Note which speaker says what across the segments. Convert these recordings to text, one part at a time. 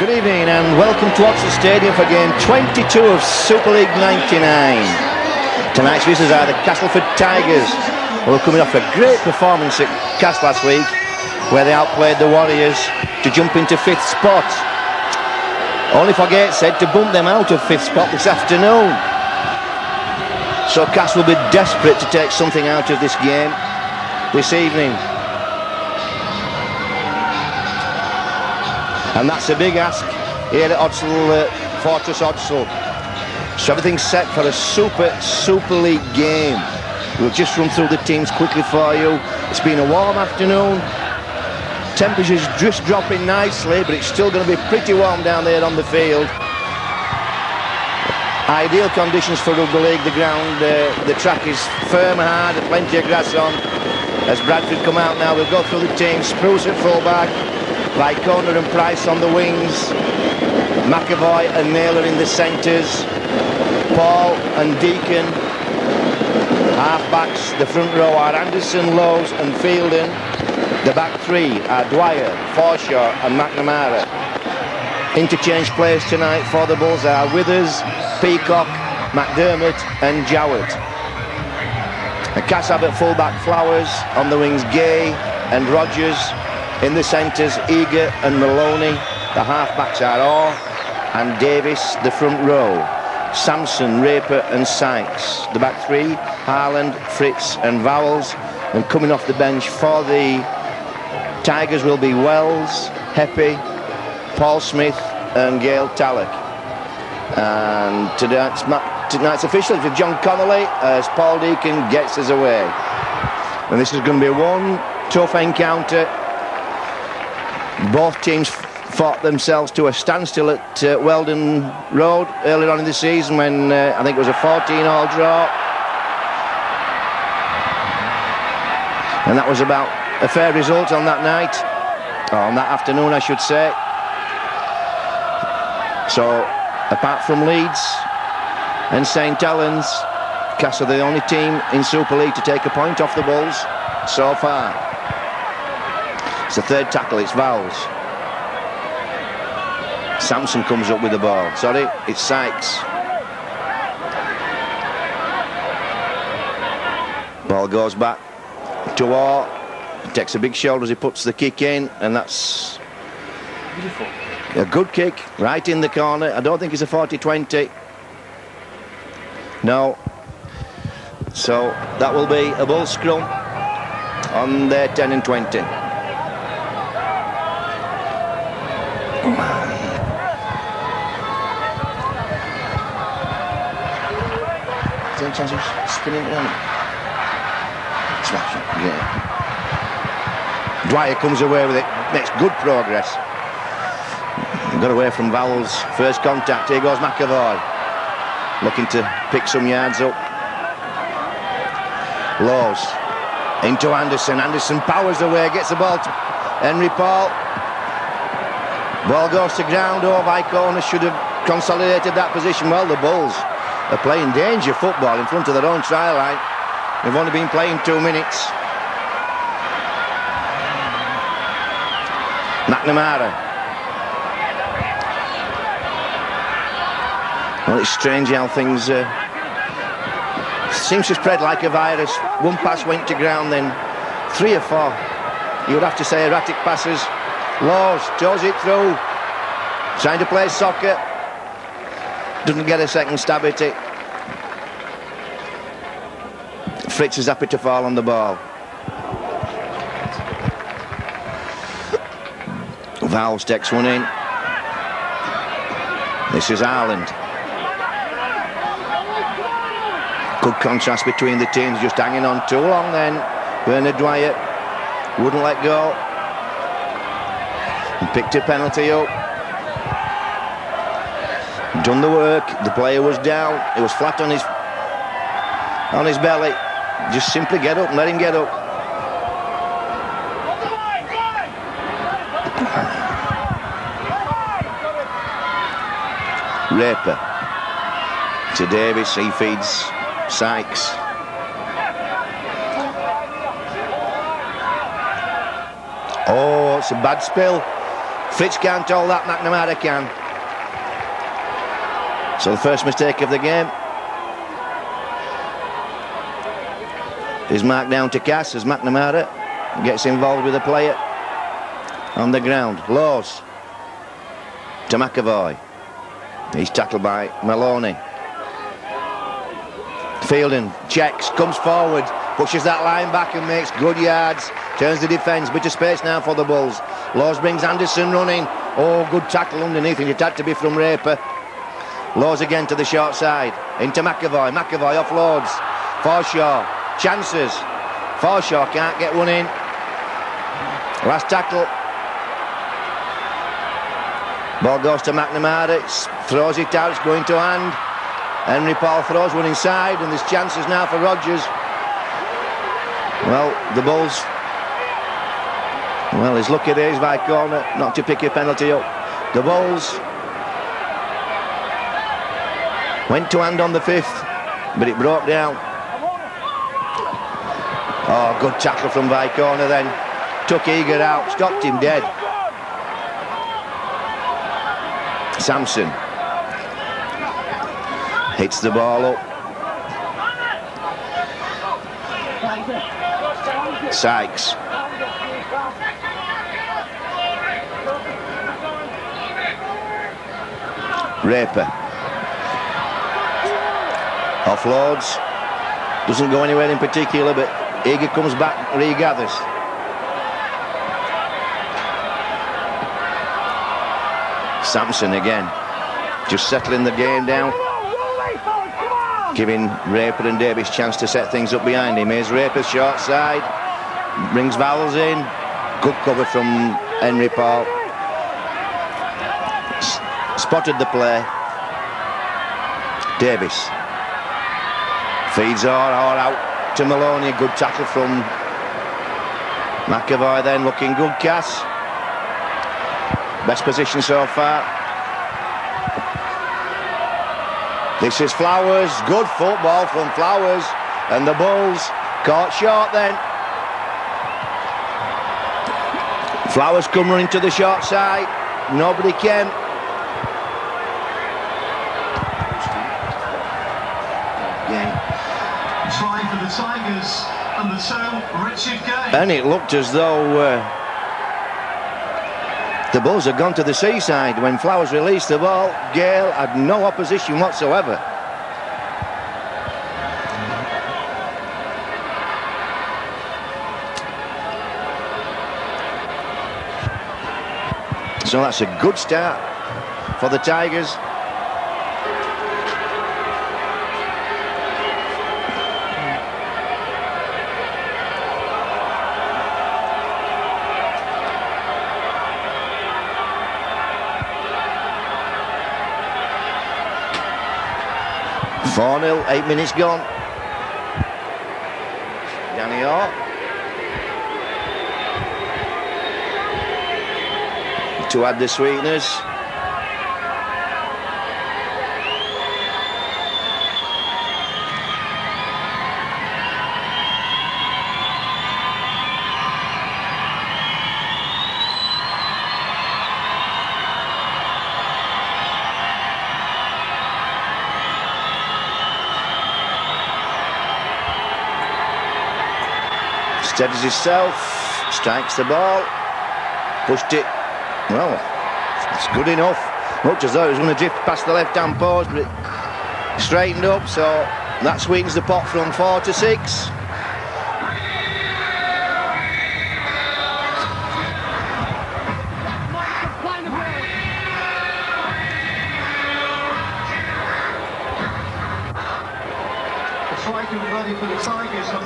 Speaker 1: Good evening and welcome to Oxford Stadium for game 22 of Super League 99. Tonight's visitors are the Castleford Tigers, who are coming off a great performance at Cast last week, where they outplayed the Warriors to jump into 5th spot. Only for Gateshead to bump them out of 5th spot this afternoon. So Cast will be desperate to take something out of this game this evening. And that's a big ask here at Fortress Odsal. So everything's set for a Super League game. We'll just run through the teams quickly for you. It's been a warm afternoon. Temperature's just dropping nicely, but it's still going to be pretty warm down there on the field. Ideal conditions for rugby league. The ground, the track is firm, hard, plenty of grass on. As Bradford come out now, we'll go through the teams. Spruce at fullback, Vicona and Price on the wings, McAvoy and Naylor in the centres, Paul and Deacon. Half-backs, the front row are Anderson, Lowe's and Fielden. The back three are Dwyer, Forshaw and McNamara. Interchange players tonight for the Bulls are Withers, Peacock, McDermott and Jowett. The Cass have at full-back Flowers, on the wings Gay and Rogers. In the centres, Eager and Maloney. The half-backs are Orr and Davis, the front row. Sampson, Raper and Sykes. The back three, Harland, Fritz and Vowles. And coming off the bench for the Tigers will be Wells, Heppy, Paul Smith and Gail Tallock. And tonight's official for John Connolly as Paul Deacon gets us away. And this is going to be one tough encounter. Both teams fought themselves to a standstill at Weldon Road earlier on in the season when I think it was a 14-all draw. And that was about a fair result on that night, or on that afternoon I should say. So apart from Leeds and St Helens, Cass are the only team in Super League to take a point off the Bulls so far. It's the third tackle, it's Vowles. Sampson comes up with the ball. Sorry, it's Sykes. Ball goes back to Orr. He takes a big shoulder as he puts the kick in, and that's beautiful. A good kick, right in the corner. I don't think it's a 40-20. No. So that will be a Bull scrum on their 10 and 20. Chance of spinning it on. Smash it, yeah. Dwyer comes away with it, makes good progress. Got away from Vowles, first contact. Here goes McAvoy, looking to pick some yards up. Lowe's into Anderson. Anderson powers away, gets the ball to Henry Paul. Ball goes to ground. Oh, Vicona should have consolidated that position. Well, the Bulls are playing danger football in front of their own try line. They've only been playing 2 minutes. McNamara. Well, it's strange how things seems to spread like a virus. One pass went to ground, then 3 or 4, you would have to say, erratic passes. Laws toes it through, trying to play soccer. Doesn't get a second stab at it. Fritz is happy to fall on the ball. Vowles takes one in. This is Harland. Good contrast between the teams, just hanging on too long then. Bernard Dwyer wouldn't let go. And picked a penalty up. Done the work. The player was down. He was flat on his belly. Just simply get up and let him get up. Raper to Davis. He feeds Sykes. Oh, it's a bad spill. Fritz can't hold that, McNamara can. So the first mistake of the game is marked down to Cass as McNamara gets involved with the player on the ground. Laws to McAvoy. He's tackled by Maloney. Fielding checks, comes forward, pushes that line back and makes good yards. Turns the defence, bit of space now for the Bulls. Laws brings Anderson running. Oh, good tackle underneath, and it had to be from Raper. Laws again to the short side, into McAvoy. McAvoy offloads. Forshaw, chances. Forshaw can't get one in. Last tackle. Ball goes to McNamara, throws it out, it's going to hand. Henry Paul throws one inside, and there's chances now for Rogers. Well, the Bulls, well, he's lucky there, he's by corner, not to pick a penalty up. The Bulls went to hand on the 5th, but it broke down. Oh, good tackle from by corner then. Took Eager out, stopped him dead. Sampson hits the ball up. Sykes. Raper. Offloads. Doesn't go anywhere in particular, but Eager comes back, regathers. Sampson again, just settling the game down, giving Raper and Davis chance to set things up behind him. Here's Raper's short side, brings Vowles in, good cover from Henry Paul. Spotted the play. Davis feeds or out to Maloney, good tackle from McAvoy then, looking good, Cass. Best position so far. This is Flowers, good football from Flowers, and the Bulls caught short then. Flowers come running to the short side, nobody came.
Speaker 2: Try for the Tigers, and the so Richard Gay.
Speaker 1: And it looked as though the Bulls had gone to the seaside when Flowers released the ball. Gale had no opposition whatsoever. So that's a good start for the Tigers. Four 0, 8 minutes gone. Danny Orr to add the sweetness. Steadies himself, strikes the ball, pushed it. Well, it's good enough. Looked as though it was going to drift past the left-hand post, but it straightened up, so that sweetens the pot from 4 to 6.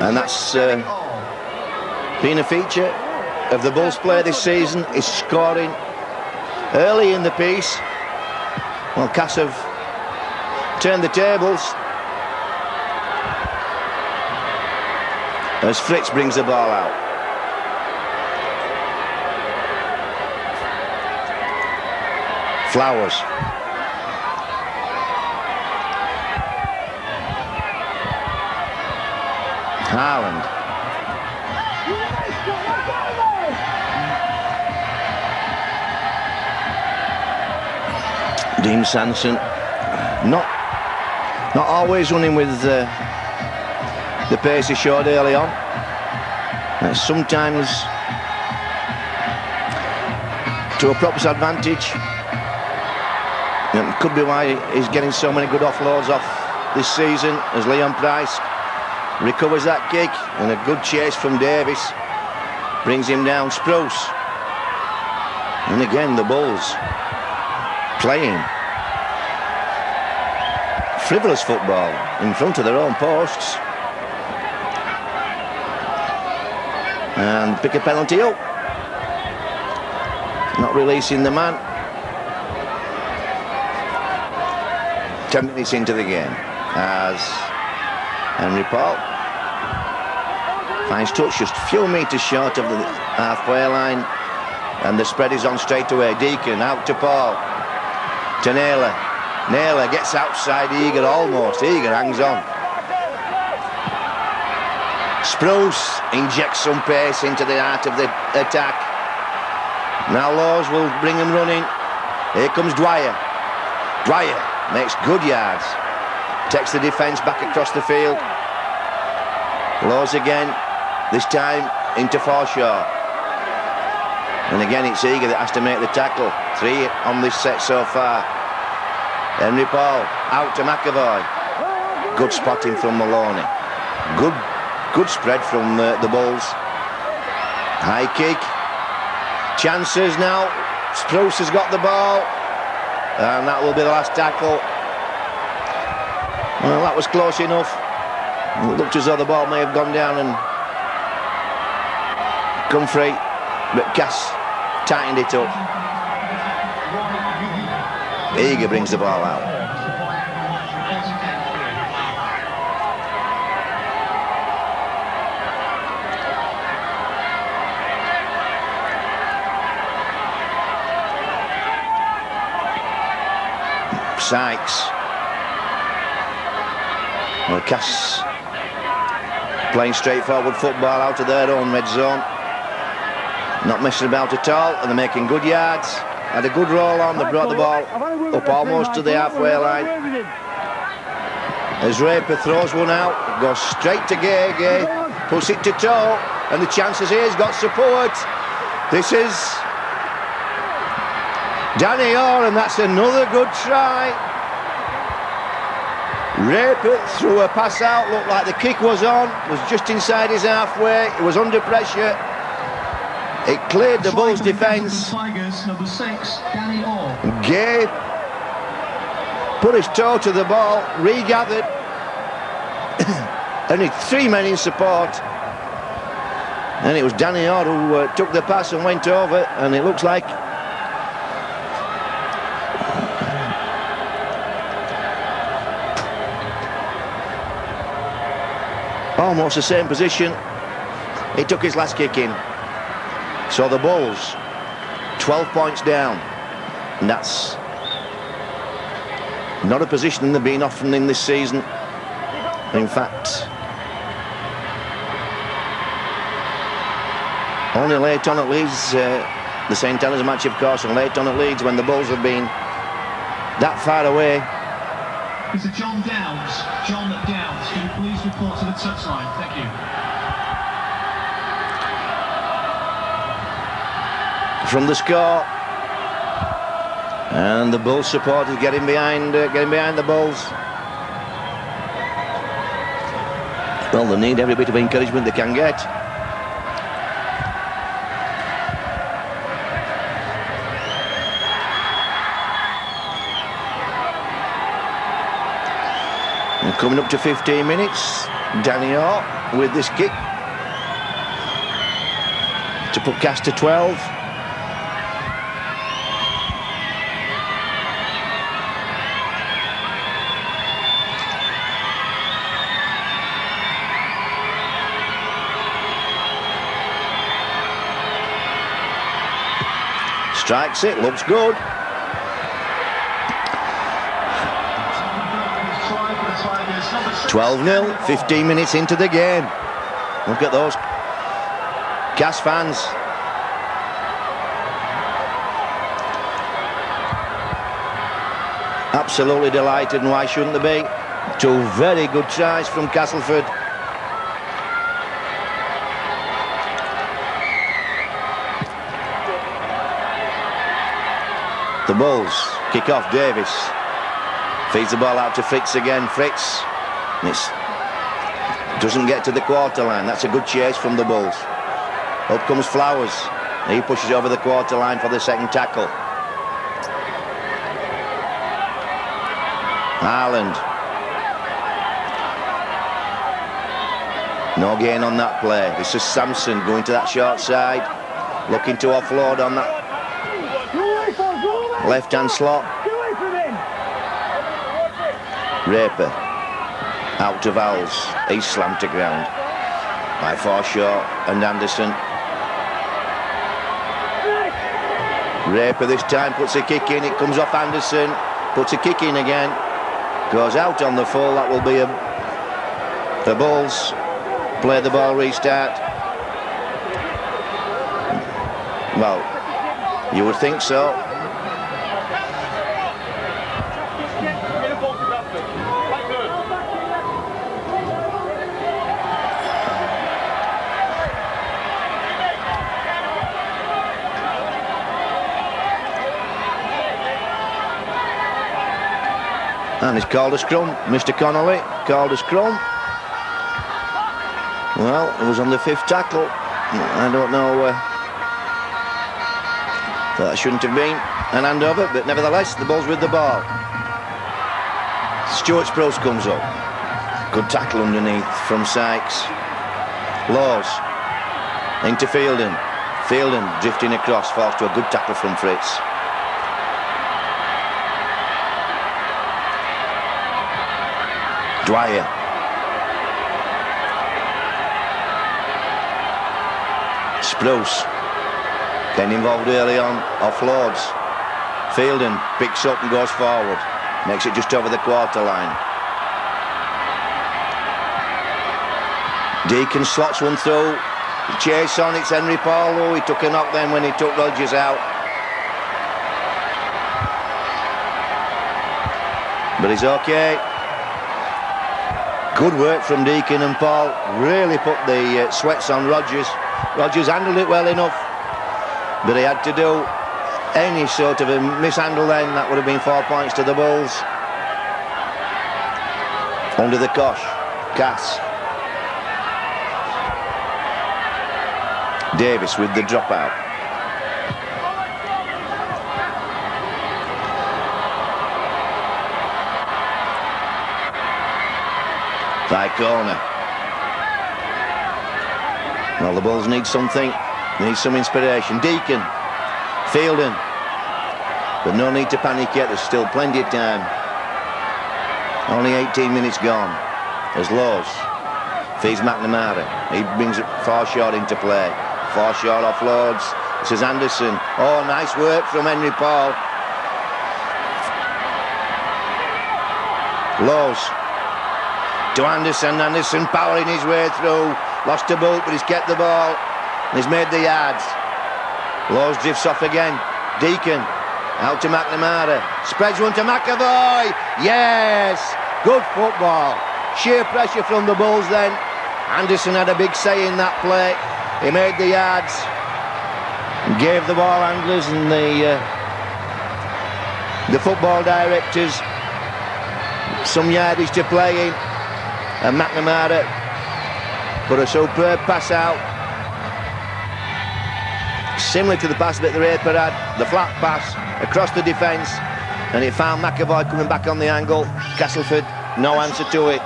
Speaker 1: And that's been a feature of the Bulls play this season, is scoring early in the piece. Well, Cass have turned the tables as Fritz brings the ball out. Flowers. Haaland. Dean Sanson, not always running with the pace he showed early on. Sometimes to a prop's advantage. It could be why he's getting so many good offloads off this season, as Leon Price recovers that kick, and a good chase from Davis brings him down. Spruce, and again the Bulls playing frivolous football in front of their own posts, and pick a penalty up, not releasing the man. 10 minutes into the game as Henry Paul finds touch just a few metres short of the halfway line, and the spread is on straight away. Deacon out to Paul, to Naylor. Naylor gets outside Eager almost. Eager hangs on. Spruce injects some pace into the heart of the attack. Now Laws will bring him running. Here comes Dwyer. Dwyer makes good yards. Takes the defence back across the field. Laws again. This time into Forshaw. And again it's Eager that has to make the tackle. 3 on this set so far. Henry Paul out to McAvoy. Good spotting from Maloney. Good spread from the Bulls. High kick. Chances now. Spruce has got the ball, and that will be the last tackle. Well, that was close enough. It looked as though the ball may have gone down and come free, but Cass tightened it up. Eager brings the ball out. Sykes. Well, Cass playing straightforward football out of their own red zone. Not messing about at all, and they're making good yards. Had a good roll on, they brought the ball up almost to the halfway line. As Raper throws one out, it goes straight to Gay. Gay puts it to toe, and the chances here, he's got support. This is Danny Orr, and that's another good try. Raper threw a pass out, looked like the kick was on, was just inside his halfway, it was under pressure. It cleared the Bulls' defence.
Speaker 2: Number 6, Danny Orr.
Speaker 1: Gay put his toe to the ball, regathered, and it 3 men in support. And it was Danny Orr who took the pass and went over, and it looks like almost the same position he took his last kick in. So the Bulls 12 points down, and that's not a position they've been often in this season. In fact, only late on at Leeds, the St Helens match of course, and late on at Leeds when the Bulls have been that far away.
Speaker 2: Mr. John Downs. John Downs, can you please report to the touchline? Thank you.
Speaker 1: From the score, and the Bulls supporters getting behind the Bulls. Well, they need every bit of encouragement they can get. And coming up to 15 minutes, Danny Orr with this kick to put Cass to 12. Strikes it, looks good. 12-0, 15 minutes into the game. Look at those Cass fans. Absolutely delighted, and why shouldn't there be? Two very good tries from Castleford. The Bulls kick off. Davis feeds the ball out to Fritz again. Fritz, doesn't get to the quarter line. That's a good chase from the Bulls. Up comes Flowers. He pushes over the quarter line for the second tackle. Ireland. No gain on that play. This is Sampson going to that short side, looking to offload on that left-hand slot. Raper out to Vowles. He's slammed to ground by Forshaw and Anderson. Raper this time puts a kick in. It comes off Anderson. Puts a kick in again. Goes out on the full. That will be the Bulls. Play the ball, restart. Well, you would think so. And he's called a scrum. Mr. Connolly called a scrum. Well, it was on the 5th tackle. I don't know. That shouldn't have been an handover, but nevertheless, the Bulls with the ball. Stuart Spruce comes up. Good tackle underneath from Sykes. Laws into Fielden. Fielden drifting across, falls to a good tackle from Fritz. Dwyer. Spruce getting involved early on, offloads. Fielden picks up and goes forward, makes it just over the quarter line. Deacon slots one through. Chase on, it's Henry Paul. Oh, he took a knock then when he took Rogers out, but he's okay. Good work from Deacon and Paul. Really put the sweats on Rogers. Rogers handled it well enough, but he had to do any sort of a mishandle then. That would have been 4 points to the Bulls. Under the cosh, Cass. Davis with the dropout. By corner. Well, the Bulls need something. They need some inspiration. Deacon. Fielden. But no need to panic yet. There's still plenty of time. Only 18 minutes gone. As Laws feeds McNamara. He brings Forshaw into play. Forshaw offloads. This is Anderson. Oh, nice work from Henry Paul. Laws to Anderson. Anderson powering his way through. Lost a boot, but he's kept the ball. And he's made the yards. Laws drifts off again. Deacon out to McNamara. Spreads one to McAvoy. Yes! Good football. Sheer pressure from the Bulls then. Anderson had a big say in that play. He made the yards. Gave the ball handlers and the football directors some yardage to play in. And McNamara put a superb pass out. Similar to the pass that the Raper had. The flat pass across the defence. And it found McAvoy coming back on the angle. Castleford, no answer to it.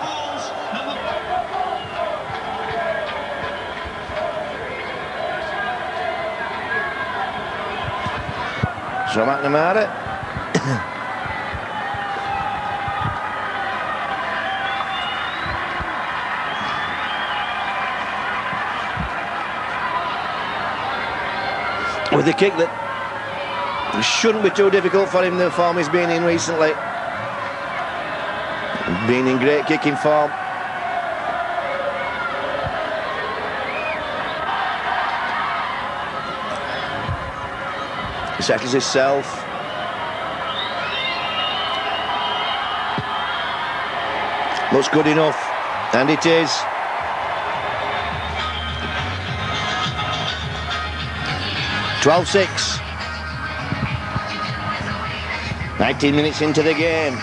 Speaker 1: So McNamara. With a kick that shouldn't be too difficult for him, the form he's been in recently. Been in great kicking form. He settles himself. Looks good enough, and it is. (12-6). 19 minutes into the game.
Speaker 2: And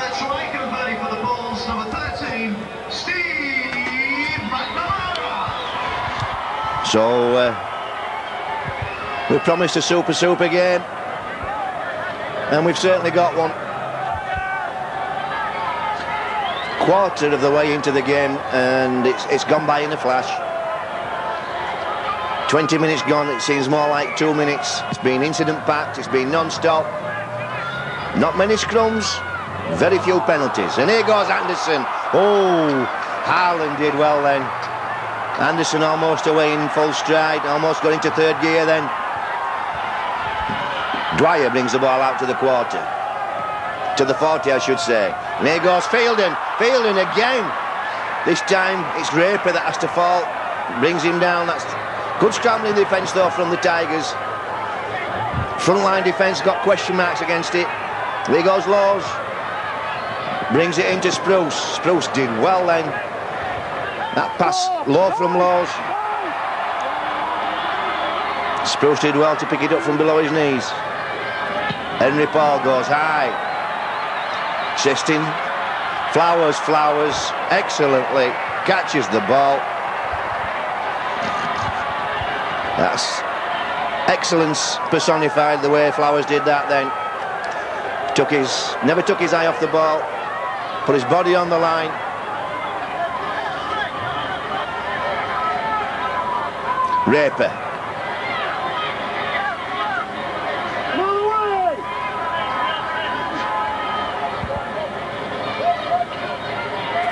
Speaker 2: a try converting for the Bulls, number 13, Steve McNamara.
Speaker 1: So we promised a super game, and we've certainly got one. Quarter of the way into the game, and it's gone by in a flash. 20 minutes gone, it seems more like 2 minutes. It's been incident-packed, it's been non-stop. Not many scrums, very few penalties. And here goes Anderson. Oh, Haaland did well then. Anderson almost away in full stride, almost got into third gear then. Dwyer brings the ball out to the quarter. To the 40, I should say. And here goes Fielding. Fielding again. This time it's Raper that has to fall. Brings him down. That's good scrambling defence though from the Tigers. Frontline defence got question marks against it. There goes Laws. Brings it into Spruce. Spruce did well then. That pass low from Laws. Spruce did well to pick it up from below his knees. Henry Paul goes high. Chesting. Flowers excellently catches the ball. That's excellence personified, the way Flowers did that then. Never took his eye off the ball, put his body on the line. Raper.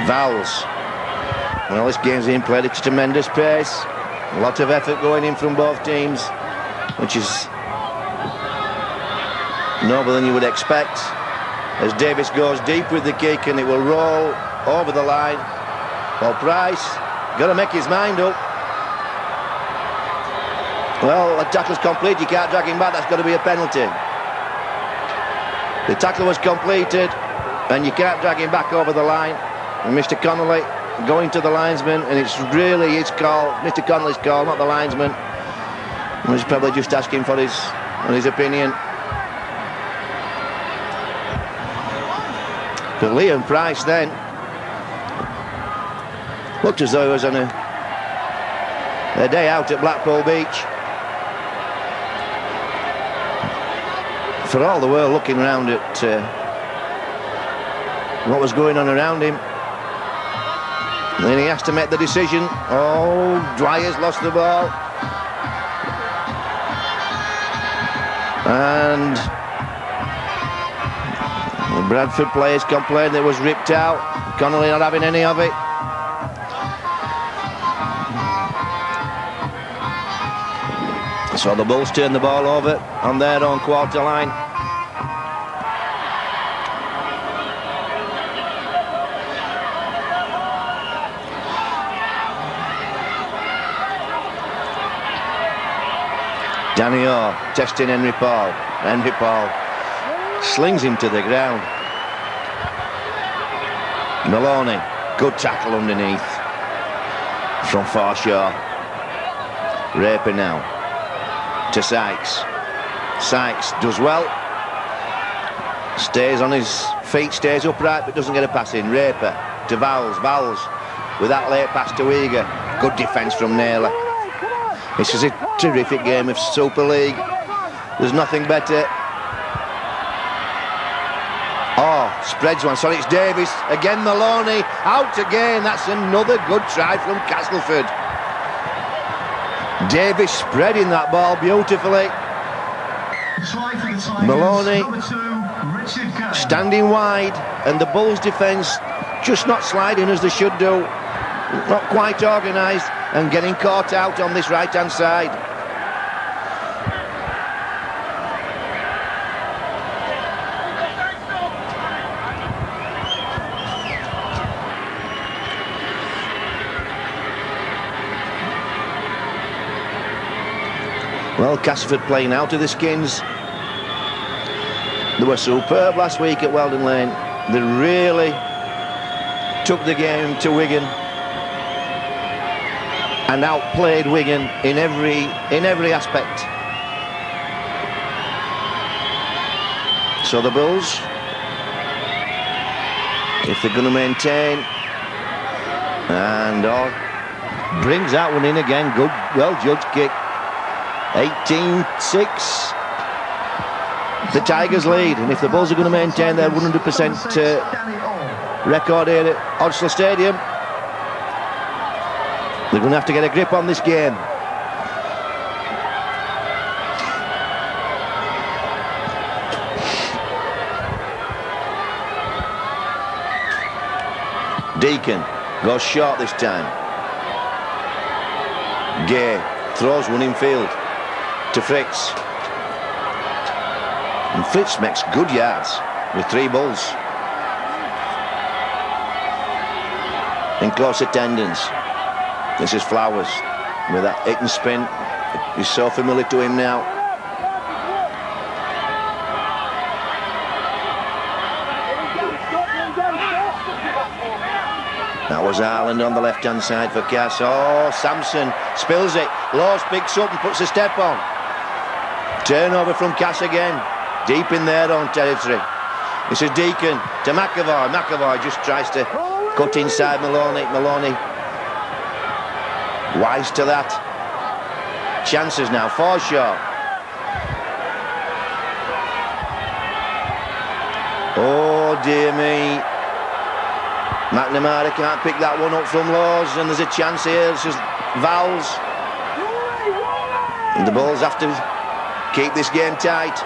Speaker 1: Vowels. Well, this game's being played at a tremendous pace. A lot of effort going in from both teams, which is more than you would expect. As Davis goes deep with the kick and it will roll over the line. Well, Price got to make his mind up. Well, the tackle's complete, you can't drag him back, that's got to be a penalty. The tackle was completed and you can't drag him back over the line. And Mr. Connolly going to the linesman, and it's really his call, Mr. Connolly's call, not the linesman. He's probably just asking for his opinion. But Liam Price then looked as though he was on a day out at Blackpool Beach. For all the world looking around at what was going on around him. And then he has to make the decision. Oh, Dwyer's lost the ball. And the Bradford players complained that it was ripped out. Connolly not having any of it. So the Bulls turn the ball over on their own quarter line. Danny Orr testing Henry Paul. Henry Paul slings him to the ground. Maloney, good tackle underneath from Forshaw. Raper now to Sykes. Sykes does well. Stays on his feet, stays upright, but doesn't get a pass in. Raper to Vowles. Vowles with that late pass to Eager. Good defence from Naylor. This is a terrific game of Super League. There's nothing better. Oh, spreads one. Sorry, it's Davis. Again, Maloney. Out again. That's another good try from Castleford. Davis spreading that ball beautifully. Maloney standing wide, and the Bulls' defence just not sliding as they should do. Not quite organised and getting caught out on this right-hand side. Well, Castleford playing out of the skins. They were superb last week at Weldon Lane. They really took the game to Wigan and outplayed Wigan in every aspect. So the Bulls, if they're going to maintain, and brings that one in again. Good, well judged kick. 18-6. The Tigers lead, and if the Bulls are going to maintain their 100% record here at Oddslow Stadium, they're going to have to get a grip on this game. Deacon goes short this time. Gay throws one in field to Fritz. And Fritz makes good yards with 3 Bulls in close attendance. This is Flowers with that hit and spin. He's so familiar to him now. That was Ireland on the left-hand side for Cass. Oh, Sampson spills it. Laws picks up and puts a step on. Turnover from Cass again. Deep in their own territory. This is Deacon to McAvoy. McAvoy just tries to cut inside Maloney. Maloney wise to that. Chances now. Forshaw. Oh dear me. McNamara can't pick that one up from Laws, and there's a chance here. This is Vowles. And the Bulls have to keep this game tight.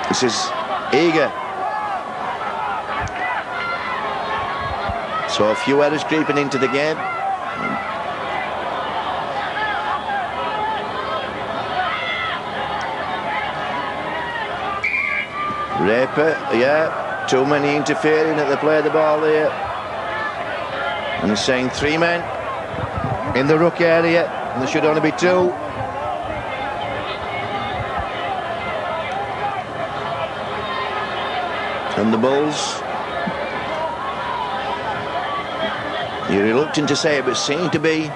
Speaker 1: This is Eager. So a few errors creeping into the game. Raper, yeah. Too many interfering at the play of the ball here. And he's saying 3 men in the ruck area, and there should only be 2. And the Bulls, you're reluctant to say it, but seem to be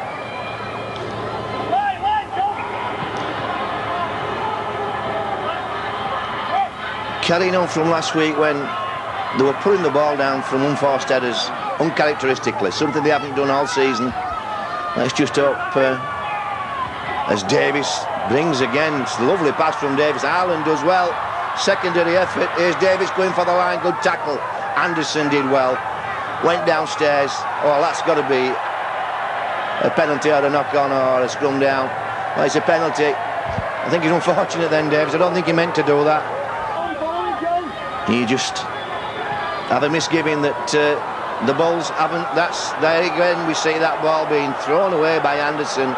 Speaker 1: carrying on from last week when they were putting the ball down from unforced errors uncharacteristically, something they haven't done all season. Let's just hope as Davis brings again. It's a lovely pass from Davis. Ireland does well. Secondary effort. Here's Davis going for the line. Good tackle. Anderson did well. Went downstairs. Oh, that's got to be a penalty or a knock-on or a scrum down. Well, it's a penalty. I think it's unfortunate then, Davis. I don't think he meant to do that. You just have a misgiving that the Bulls haven't. That's there again. We see that ball being thrown away by Anderson.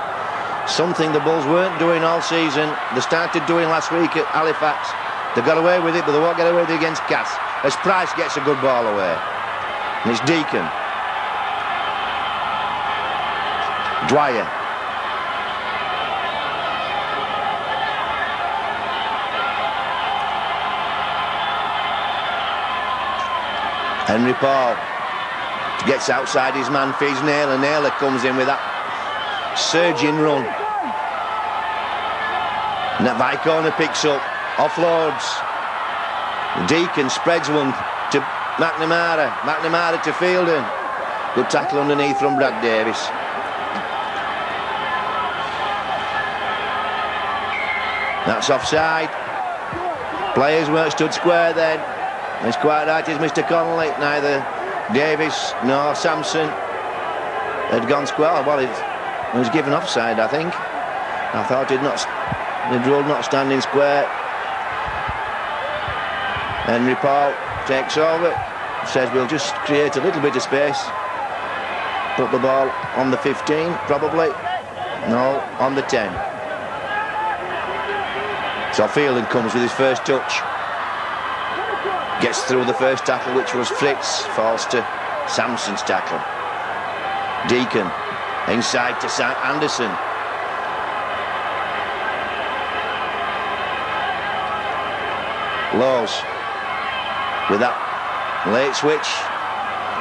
Speaker 1: Something the Bulls weren't doing all season. They started doing last week at Halifax. They got away with it, but they won't get away with it against Cass. As Price gets a good ball away. And it's Deacon. Dwyer. Henry Paul gets outside his man, feeds Naylor. Naylor comes in with that surging run. And that Vicona picks up, offloads. Deacon spreads one to McNamara. McNamara to Fielden. Good tackle underneath from Brad Davis. That's offside. Players weren't stood square then. It's quite right, it's Mr. Connolly. Neither Davis nor Sampson had gone square. Well, it was given offside, I think. I thought they'd ruled not standing square. Henry Paul takes over, says we'll just create a little bit of space. Put the ball on the 15, probably. No, on the 10. So Fielden comes with his first touch. Gets through the first tackle, which was Fritz. Falls to Sampson's tackle. Deacon inside to Anderson. Lowe's with that late switch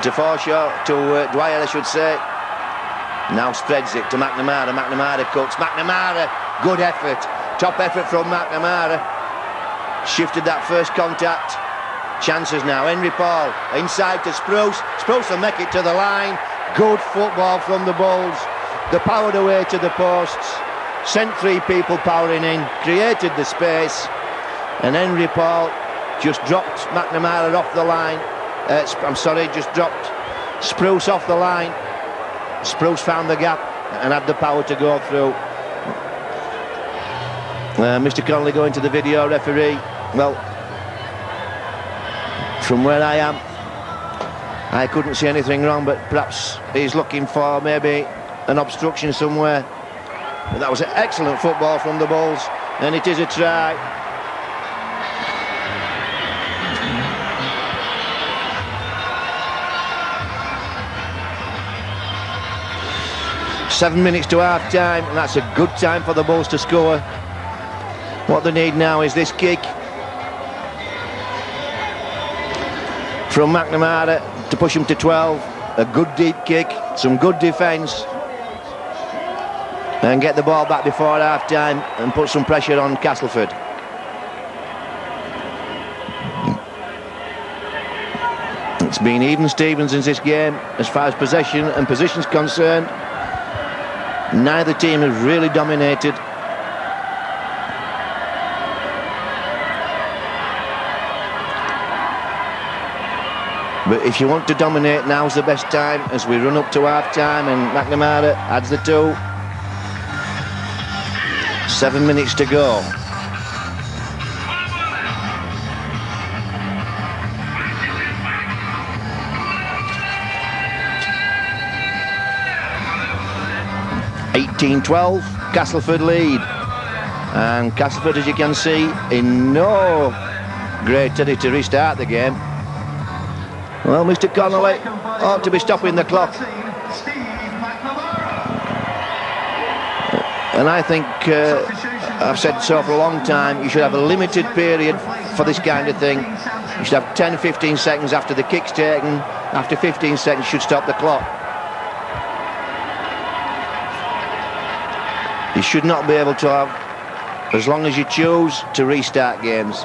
Speaker 1: to Forshaw, to Dwyer I should say. Now spreads it to McNamara. McNamara cuts. McNamara, good effort. Top effort from McNamara. Shifted that first contact. Chances now. Henry Paul inside to Spruce. Spruce will make it to the line. Good football from the Bulls. They powered away to the posts. Sent three people powering in. Created the space. And Henry Paul just dropped McNamara off the line. Just dropped Spruce off the line. Spruce found the gap and had the power to go through. Mr. Connolly going to the video referee. Well, from where I am, I couldn't see anything wrong, but perhaps he's looking for maybe an obstruction somewhere. But that was an excellent football from the Bulls, and it is a try. Seven minutes to half time, and that's a good time for the Bulls to score. What they need now is this kick from McNamara to push him to 12. A good deep kick, some good defence, and get the ball back before half time and put some pressure on Castleford. It's been even Stevens in this game as far as possession and position's concerned. Neither team has really dominated. But if you want to dominate, now's the best time as we run up to half time and McNamara adds the 2. 7 minutes to go. (18-12) Castleford lead, and Castleford, as you can see, in no great hurry to restart the game. Well, Mr. Connolly ought to be stopping the clock, and I think I've said so for a long time, you should have a limited period for this kind of thing. You should have 10-15 seconds after the kick's taken. After 15 seconds you should stop the clock. You should not be able to have, as long as you choose, to restart games.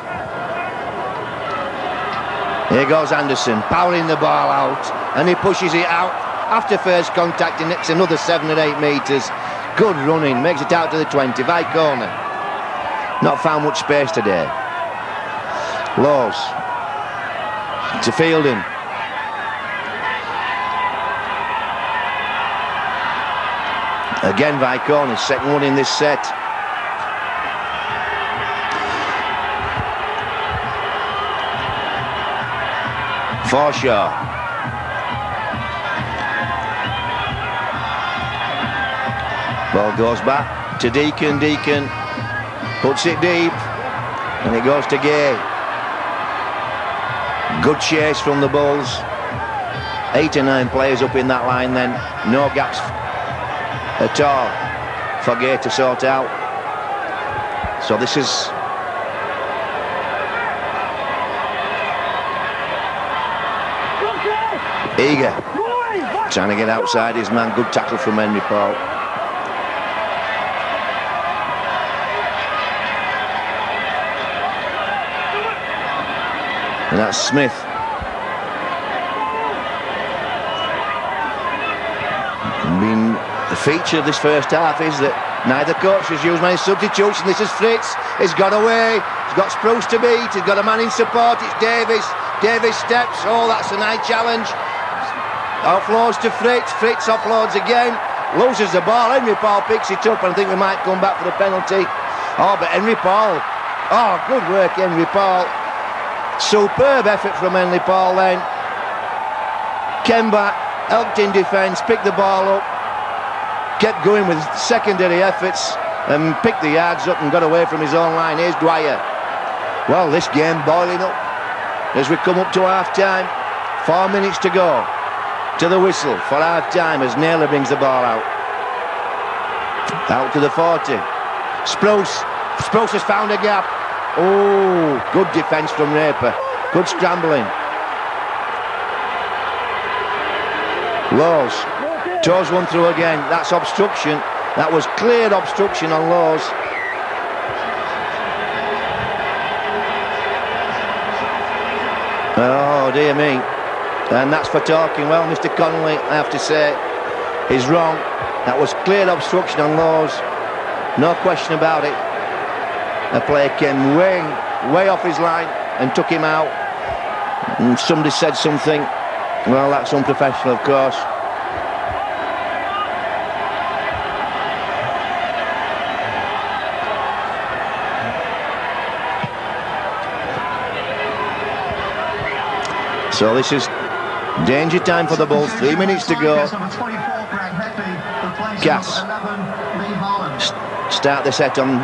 Speaker 1: Here goes Anderson, powering the ball out, and he pushes it out. After first contact, he nicks another 7 or 8 metres. Good running, makes it out to the 20, by corner. Not found much space today. Lowe's to Fielding. Again Vicone, second one in this set. Forshaw. Ball goes back to Deacon. Deacon puts it deep, and it goes to Gay. Good chase from the Bulls. 8 or 9 players up in that line then. No gaps at all for Gay to sort out. So this is Eager trying to get outside his man. Good tackle from Henry Paul. And that's Smith. The feature of this first half is that neither coach has used many substitutes, and this is Fritz. He's got away, he's got Spruce to beat, he's got a man in support, it's Davis. Davis steps, oh, that's a nice challenge. Offloads to Fritz, Fritz offloads again, loses the ball, Henry Paul picks it up, and I think we might come back for the penalty. Oh, but Henry Paul, oh, good work Henry Paul. Superb effort from Henry Paul then. Came back, helped in defence, picked the ball up, kept going with secondary efforts and picked the yards up and got away from his own line. Here's Dwyer. Well, this game boiling up as we come up to half-time. 4 minutes to go to the whistle for half-time as Naylor brings the ball out. Out to the 40. Spruce has found a gap. Oh, good defence from Raper. Good scrambling. Laws. Toes one through again. That's obstruction. That was clear obstruction on Laws. Oh, dear me. And that's for talking. Well, Mr. Connolly, I have to say, is wrong. That was clear obstruction on Laws. No question about it. The player came way off his line and took him out. And somebody said something. Well, that's unprofessional, of course. So this is danger time for the Bulls. 3 minutes to go. Cass start the set on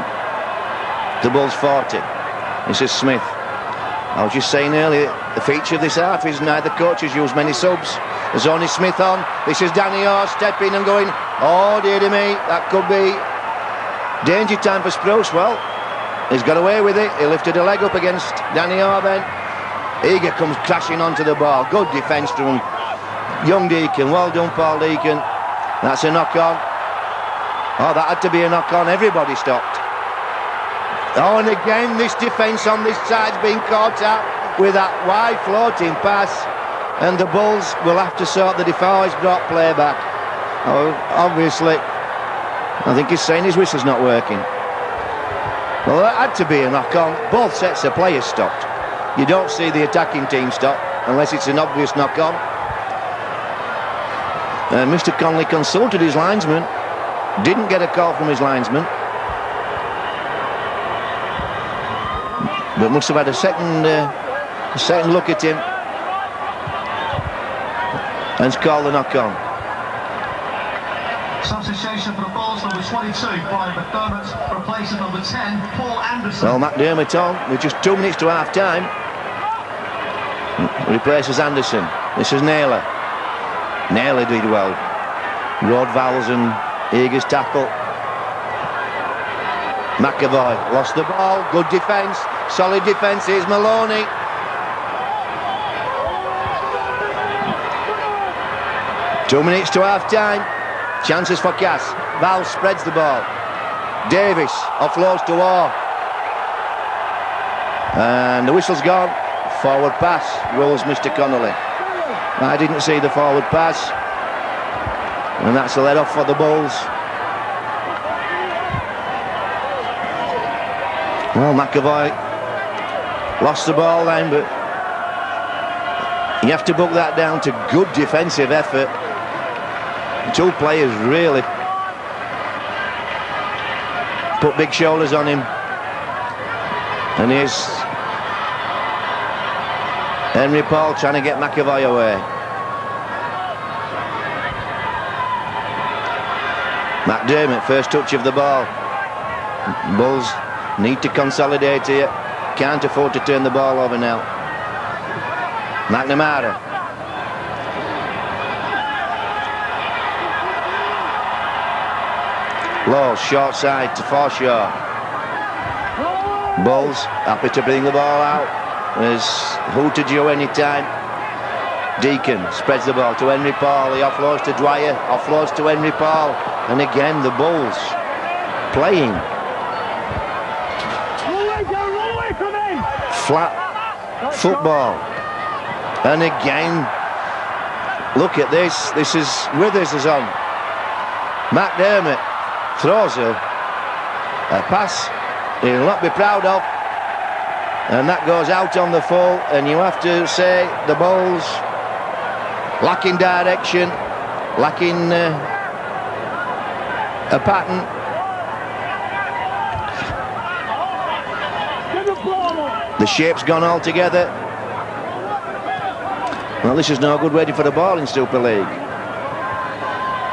Speaker 1: the Bulls 40. This is Smith. I was just saying earlier, the feature of this half is neither coaches use many subs. There's only Smith on. This is Danny Orr stepping and going, oh dear me, that could be danger time for Spruce. Well, he's got away with it. He lifted a leg up against Danny Orr then. Eager comes crashing onto the ball. Good defence from young Deacon. Well done, Paul Deacon. That's a knock-on. Oh, that had to be a knock-on. Everybody stopped. Oh, and again, this defence on this side's been caught out with that wide floating pass. And the Bulls will have to sort the defiance brought play back. Oh, obviously, I think he's saying his whistle's not working. Well, that had to be a knock-on. Both sets of players stopped. You don't see the attacking team stop unless it's an obvious knock-on. Mr. Connolly consulted his linesman. Didn't get a call from his linesman. But must have had a second look at him. And it's called the knock-on.
Speaker 2: Substitution for the Bulls, number 22, Brian McDermott, replacing number 10, Paul Anderson.
Speaker 1: Well, McDermott on with just 2 minutes to half-time. Replaces Anderson. This is Naylor. Naylor did well. Rode Vowles and Eager's tackle. McAvoy lost the ball. Good defence. Solid defence. Here's Maloney. Two minutes to half-time. Chances for Cass. Vowles spreads the ball. Davis offloads to Orr. And the whistle's gone. Forward pass rules Mr. Connolly. I didn't see the forward pass. And that's a let-off for the Bulls. Well, McAvoy lost the ball then, but you have to book that down to good defensive effort. Two players really put big shoulders on him. And here's Henry Paul trying to get McAvoy away. McDermott, first touch of the ball. Bulls need to consolidate here. Can't afford to turn the ball over now. McNamara. Laws, short side to Forshaw. Bulls happy to bring the ball out. There's who to do anytime. Deacon spreads the ball to Henry Paul. He offloads to Dwyer. Offloads to Henry Paul. And again, the Bulls playing flat football. And again, look at this. This is Withers is on. McDermott throws a pass he'll not be proud of. And that goes out on the full, and you have to say the Bulls lacking direction, lacking a pattern. The shape's gone altogether. Well, this is no good waiting for the ball in Super League.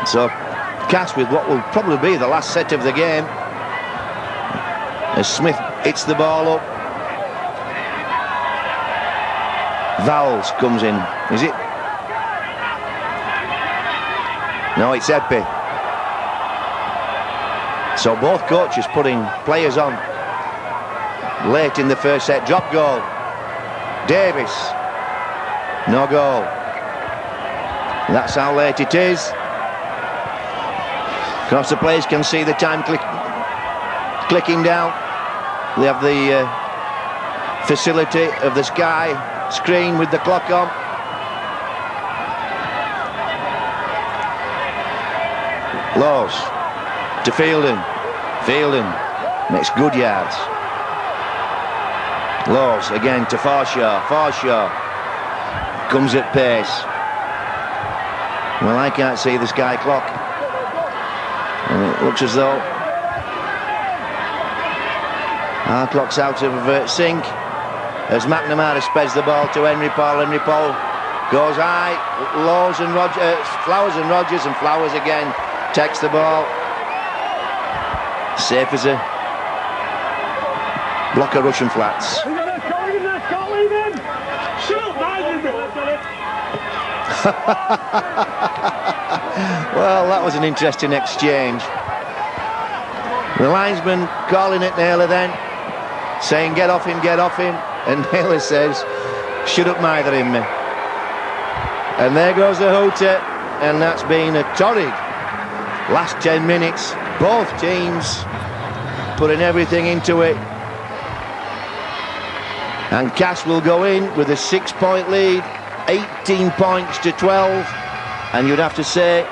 Speaker 1: So Cass with what will probably be the last set of the game, as Smith hits the ball up. Vowles comes in. Is it? No, it's Epi. So both coaches putting players on. late in the first set. Drop goal. Davis. No goal. That's how late it is. Of course, the players can see the time clicking down. They have the facility of the Sky screen with the clock on. Laws to Fielding. Fielding makes good yards. Laws again to Forshaw. Forshaw comes at pace. Well, I can't see the Sky clock, and it looks as though our clock's out of sync as McNamara spreads the ball to Henry Paul. Henry Paul goes high. Laws and Flowers and Rogers, and Flowers again takes the ball. Safe as a block of Russian flats. Well, that was an interesting exchange. The linesman calling at Naylor then, saying get off him, and Naylor says shut up mithering me. And there goes the hooter, and that's been a torrid last 10 minutes. Both teams putting everything into it, and Cass will go in with a 6-point lead, 18 points to 12, and you'd have to say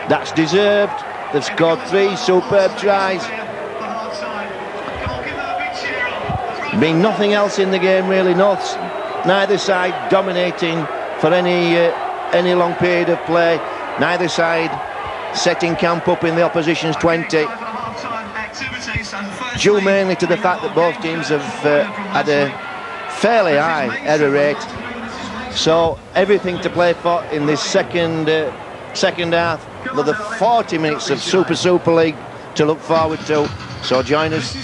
Speaker 1: that's deserved. They've scored 3 superb tries. Been nothing else in the game really. Neither side dominating for any long period of play. Neither side setting camp up in the opposition's 20. Due mainly to the fact that both teams have had a fairly high error rate. So everything to play for in this second half. Another 40 minutes of Super League to look forward to. So join us.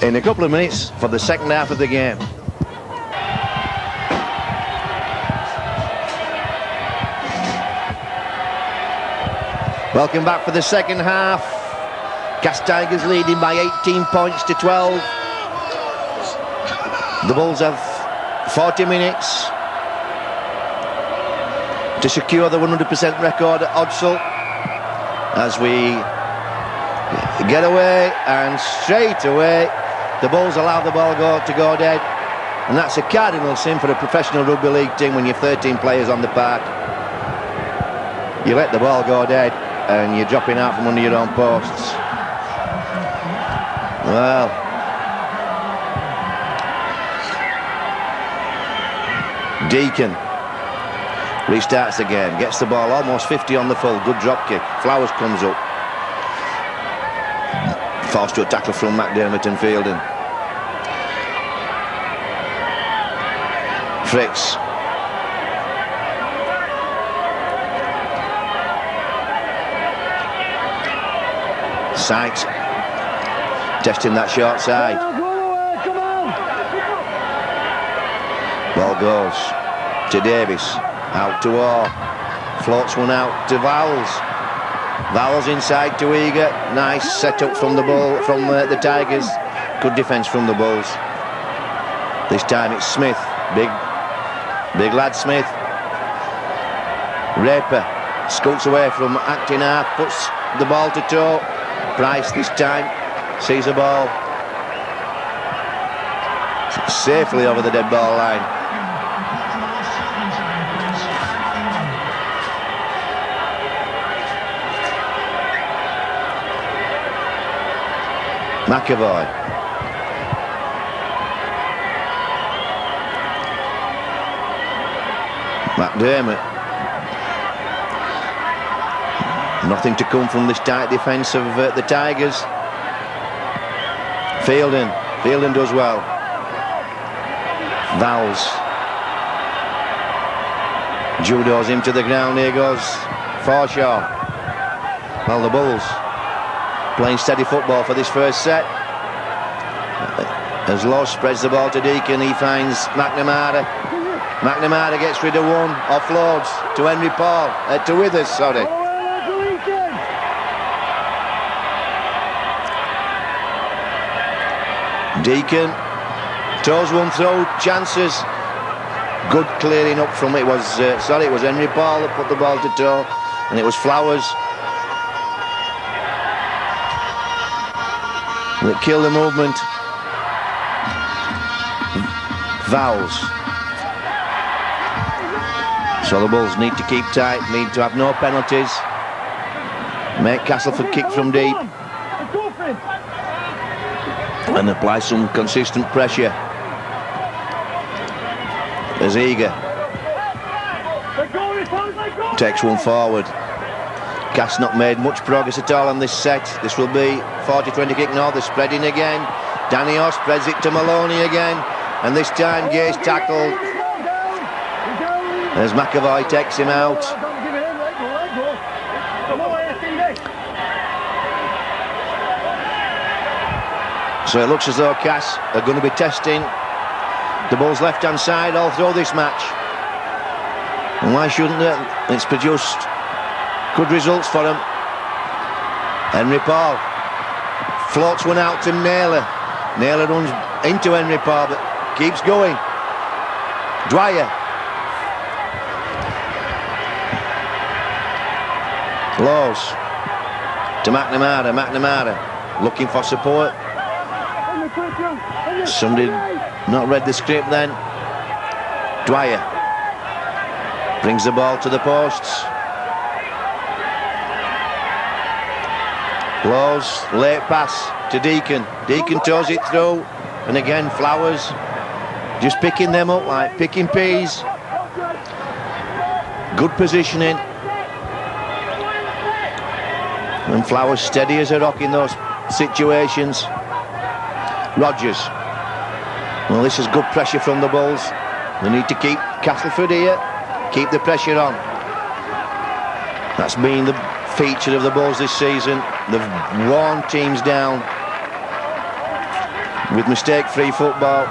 Speaker 1: In a couple of minutes for the second half of the game. Welcome back for the second half. Cass Tigers leading by 18 points to 12. The Bulls have 40 minutes to secure the 100% record at Odsal as we get away, and straight away the Bulls allow the ball to go dead, and that's a cardinal sin for a professional rugby league team when you're 13 players on the park. You let the ball go dead and you're dropping out from under your own posts. Well, Deacon restarts the game, gets the ball almost 50 on the full, good drop kick. Flowers comes up, forced to a tackle from McDermott and Fielding. Fritz. Sykes testing that short side. Ball goes to Davis, out to Orr, floats one out to Vowles. Vowles inside to Eager. Nice set up from the the Tigers. Good defence from the Bulls. This time it's Smith, big lad Smith. Raper scoots away from acting half, puts the ball to toe. Price this time sees the ball safely over the dead ball line. McAvoy. McDermott. Nothing to come from this tight defence of the Tigers. Fielding does well. Vowles. Judos him to the ground. Here goes Forshaw. Well, the Bulls playing steady football for this first set. As Laws spreads the ball to Deacon, he finds McNamara. McNamara gets rid of one, offloads to Henry Paul, to Withers, sorry. Deacon toes one through, chances. Good clearing up from it was it was Henry Paul that put the ball to toe, and it was Flowers that killed the movement. Vowels. So the Bulls need to keep tight, need to have no penalties, make Castleford kick from deep, and apply some consistent pressure. As Eager takes one forward. Cass not made much progress at all on this set. This will be 40-20 kick. No, they're spreading again. Danny Orr spreads it to Maloney again, and this time Gay's tackled as McAvoy takes him out. So it looks as though Cass are going to be testing the Bulls' left-hand side all through this match. And why shouldn't it? It's produced good results for them. Henry Paul floats one out to Naylor. Naylor runs into Henry Paul but keeps going. Dwyer. Lows to McNamara. McNamara looking for support. Somebody not read the script then. Dwyer brings the ball to the posts. Lows, late pass to Deacon. Deacon toes it through, and again Flowers just picking them up like picking peas. Good positioning. And Flowers steady as a rock in those situations. Rogers. Well, this is good pressure from the Bulls. They need to keep Castleford here, keep the pressure on. That's been the feature of the Bulls this season. They've worn teams down with mistake-free football.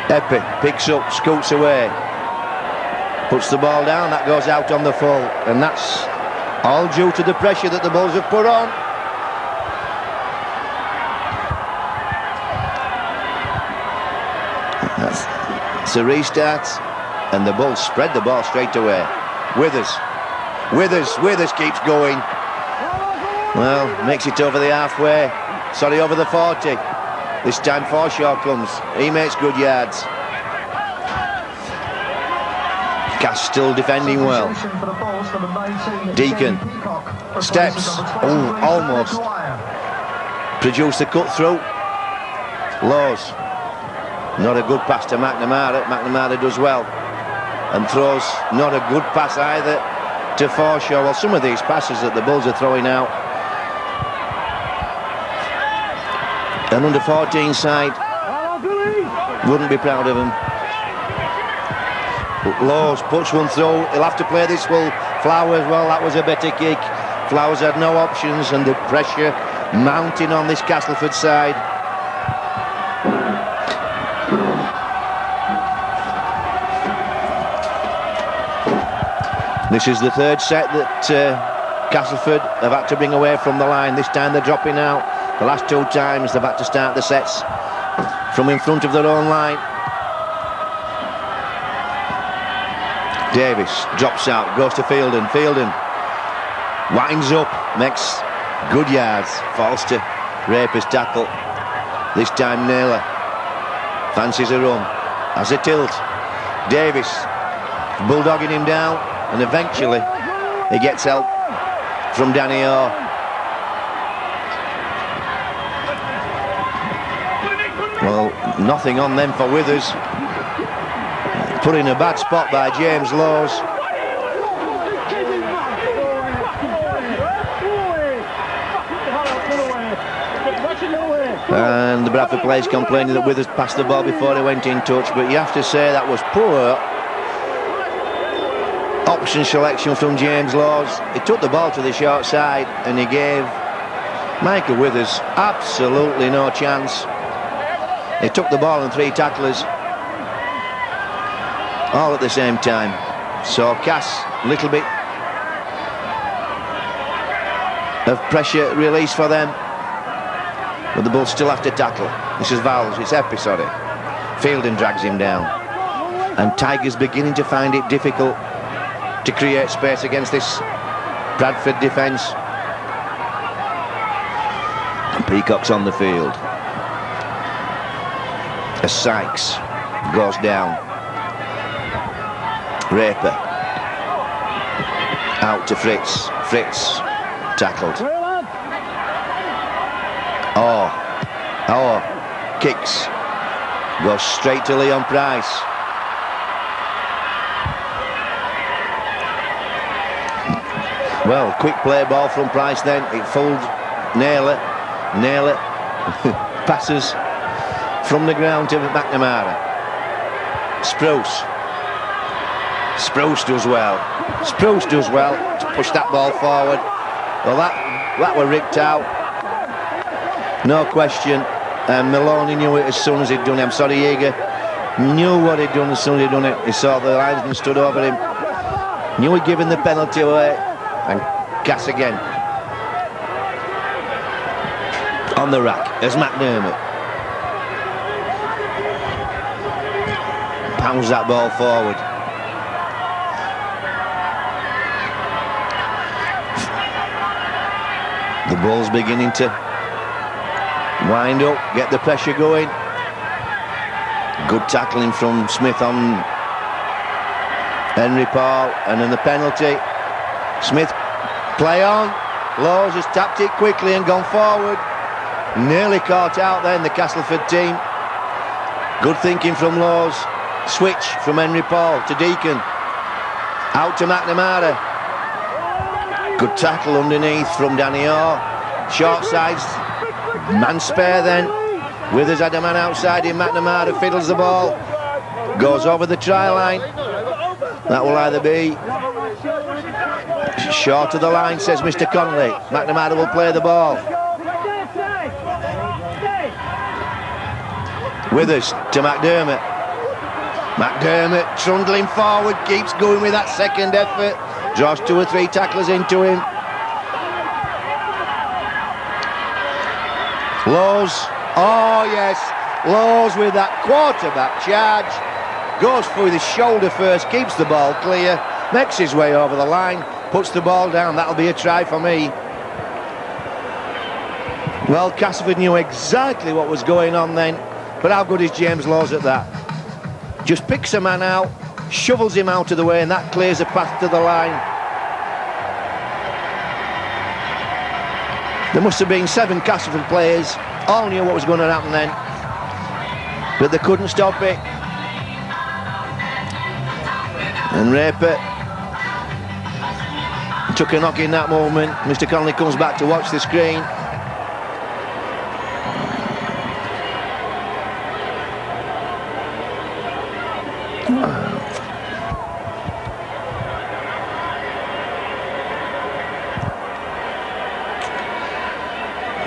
Speaker 1: Epi picks up, scoots away, puts the ball down, that goes out on the full, and that's all due to the pressure that the Bulls have put on. It's a restart, and the Bulls spread the ball straight away. Withers keeps going. Well, makes it over the halfway. Sorry, over the 40. This time Forshaw comes. He makes good yards. Cass still defending well. Deacon steps. Oh, almost. Produce the cut through. Lows. Not a good pass to McNamara. McNamara does well. And throws not a good pass either to Forshaw. Well, some of these passes that the Bulls are throwing out. An under 14 side wouldn't be proud of him. Lows puts one through. He'll have to play this. Well, Flowers, well, that was a better kick. Flowers had no options, and the pressure mounting on this Castleford side. This is the third set that Castleford have had to bring away from the line. This time they're dropping out. The last two times they've had to start the sets from in front of their own line. Davis drops out, goes to Fielden. Fielden winds up, makes good yards, falls to Raper's tackle. This time Naylor fancies a run, has a tilt. Davis bulldogging him down, and eventually he gets help from Danny Orr. Well, nothing on them for Withers. Put in a bad spot by James Lows. And the Bradford players complaining that Withers passed the ball before he went in touch, but you have to say that was poor option selection from James Lows. He took the ball to the short side and he gave Michael Withers absolutely no chance. He took the ball and three tacklers all at the same time. So Cass, a little bit of pressure release for them. But the Bulls still have to tackle. This is it's Eppie, sorry. Fielding drags him down. And Tigers beginning to find it difficult to create space against this Bradford defence. And Peacock's on the field. As Sykes goes down. Raper. Out to Fritz. Fritz tackled. Kicks. Goes straight to Leon Price. Well, quick play ball from Price then. It fooled Naylor. Passes from the ground to McNamara. Spruce does well. Spruce does well to push that ball forward. Well, that were ripped out. No question. And Maloney knew it as soon as he'd done it. I'm sorry, Yeager. Knew what he'd done as soon as he'd done it. He saw the linesman stood over him. Knew he'd given the penalty away. And Cass again. On the rack as McDermott. Pounds that ball forward. The Bulls beginning to wind up, get the pressure going. Good tackling from Smith on Henry Paul, and then the penalty. Smith, play on. Laws has tapped it quickly and gone forward. Nearly caught out then, the Castleford team. Good thinking from Laws. Switch from Henry Paul to Deacon. Out to McNamara. Good tackle underneath from Danny Orr. Short sides. Man spare then. Withers had a man outside him. McNamara fiddles the ball. Goes over the try line. That will either be short of the line, says Mr. Connolly. McNamara will play the ball. Withers to McDermott. McDermott trundling forward, keeps going with that second effort. Draws 2 or 3 tacklers into him. Laws, oh yes, Laws with that quarterback charge. Goes through the shoulder first, keeps the ball clear, makes his way over the line, puts the ball down. That'll be a try for me. Well, Castleford knew exactly what was going on then, but how good is James Laws at that? Just picks a man out, shovels him out of the way, and that clears a path to the line. There must have been 7 Castleford players, all knew what was going to happen then, but they couldn't stop it. And Raper took a knock in that moment. Mr. Connolly comes back to watch the screen.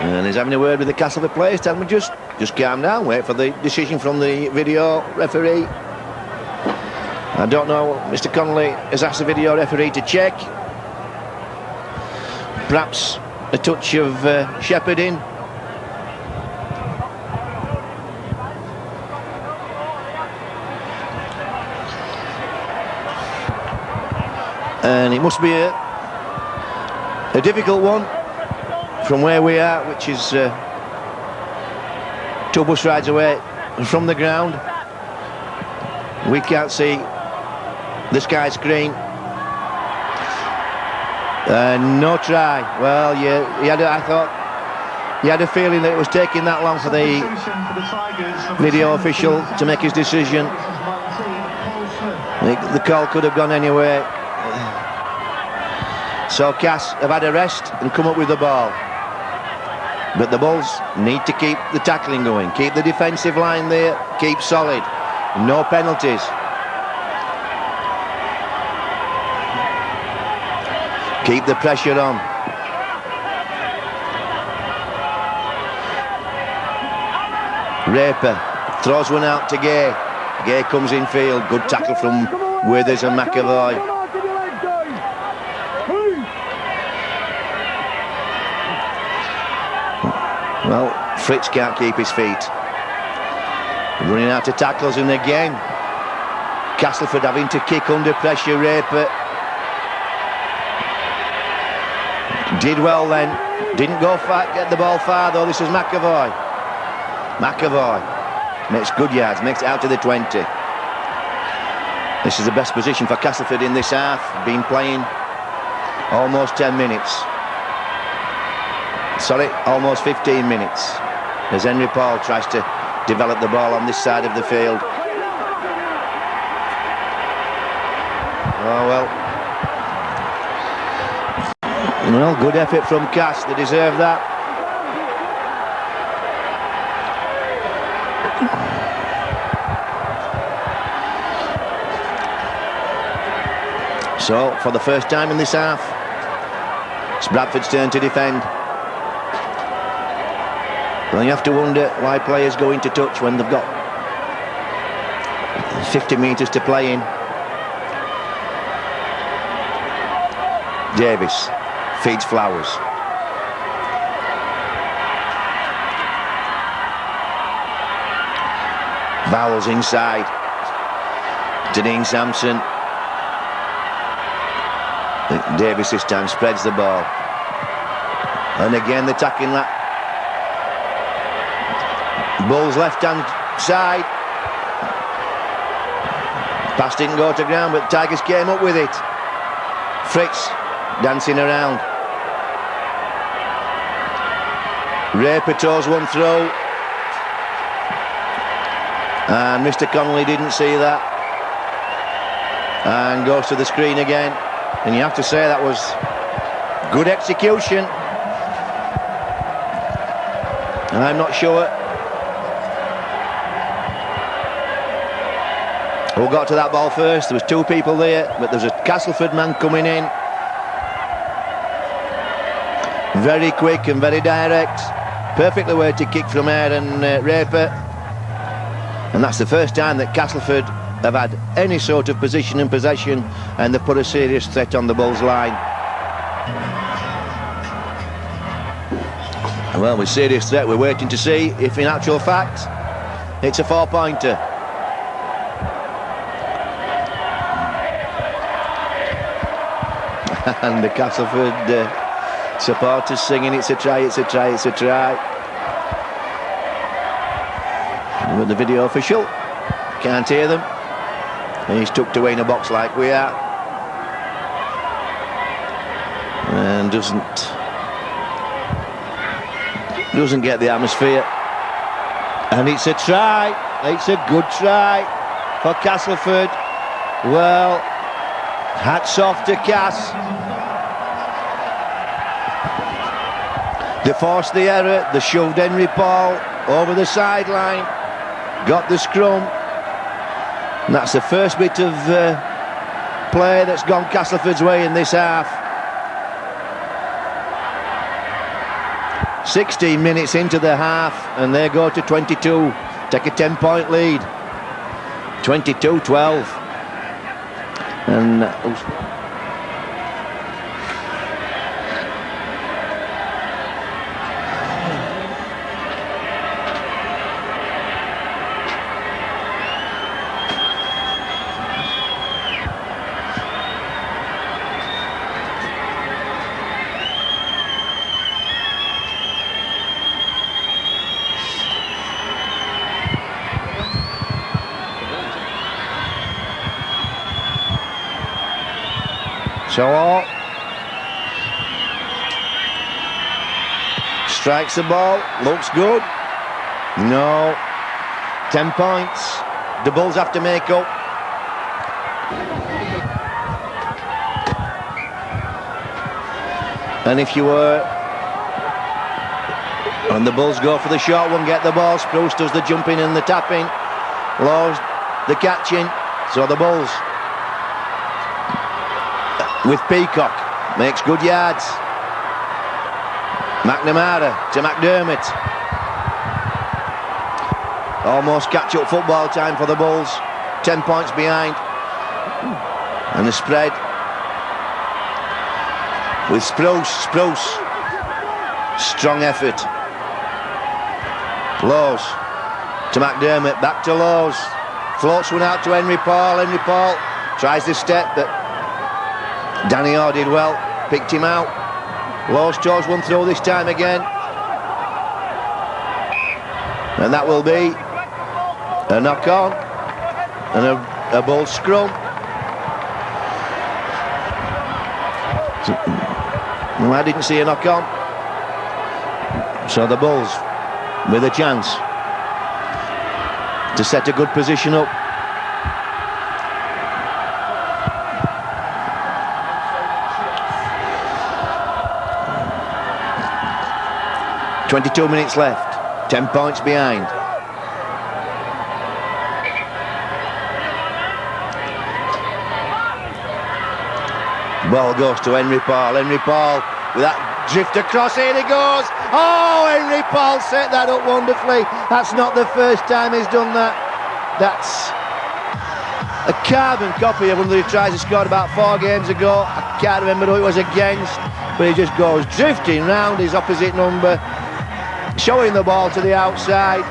Speaker 1: And he's having a word with the Castleford players, telling them just calm down, wait for the decision from the video referee. I don't know, Mr. Connolly has asked the video referee to check. Perhaps a touch of shepherding. And it must be a difficult one from where we are, which is 2 bus rides away from the ground. We can't see the sky screen. No try. Well, I thought he had a feeling that it was taking that long for the video official to make his decision. The call could have gone anywhere. So Cass have had a rest and come up with the ball. But the Bulls need to keep the tackling going, keep the defensive line there, keep solid. No penalties. Keep the pressure on. Raper throws one out to Gay. Gay comes in field. Good tackle from Withers and McAvoy. Well, Fritz can't keep his feet. Running out of tackles in the game. Castleford having to kick under pressure. Raper did well then. Didn't go far, get the ball far though. This is McAvoy. McAvoy makes good yards, makes it out to the 20. This is the best position for Castleford in this half. Been playing almost 10 minutes. Sorry, almost 15 minutes. As Henry Paul tries to develop the ball on this side of the field. Oh well. Well, good effort from Cass. They deserve that. So, for the first time in this half, it's Bradford's turn to defend. Well, you have to wonder why players go into touch when they've got 50 metres to play in. Davis feeds Flowers. Vowles inside. Dean Sampson. Davis this time spreads the ball. And again the attacking that. Bulls left hand side. Pass didn't go to ground, but Tigers came up with it. Fritz dancing around. Raper toes one throw. And Mr. Connolly didn't see that. And goes to the screen again. And you have to say that was good execution. I'm not sure who got to that ball first. There was two people there, but there was a Castleford man coming in. Very quick and very direct. Perfectly where to kick from Aaron Raper. And that's the first time that Castleford have had any sort of position and possession, and they've put a serious threat on the Bulls line. Well, with serious threat, we're waiting to see if in actual fact it's a 4-pointer. And the Castleford supporters singing, it's a try, it's a try, it's a try. But the video official can't hear them. And he's tucked away in a box like we are. And doesn't get the atmosphere. And it's a try. It's a good try for Castleford. Well, hats off to Cass. They forced the error. They shoved Henry Paul over the sideline. Got the scrum. And that's the first bit of play that's gone Castleford's way in this half. 16 minutes into the half, and they go to 22. Take a 10-point lead. 22-12. And so strikes the ball, looks good. No. 10 points. The Bulls have to make up. And if you were, and the Bulls go for the short one, get the ball. Spruce does the jumping and the tapping. Lowe's the catching. So the Bulls with Peacock makes good yards. McNamara to McDermott. Almost catch-up football time for the Bulls. 10 points behind. And the spread with Spruce. Strong effort. Lowe's to McDermott, back to Lowe's. Floats one out to Henry Paul. Henry Paul tries the step, but Danny Orr did well, picked him out. Lowe's chose one through this time again. And that will be a knock on and a Bulls scrum. Well, I didn't see a knock on. So the Bulls with a chance to set a good position up. "22 minutes left, 10 points behind. Ball goes to Henry Paul. Henry Paul with that drift across. Here he goes. Oh, Henry Paul set that up wonderfully. That's not the first time he's done that. That's a carbon copy of one that he tries to score about 4 games ago. I can't remember who it was against, but he just goes drifting round his opposite number, showing the ball to the outside.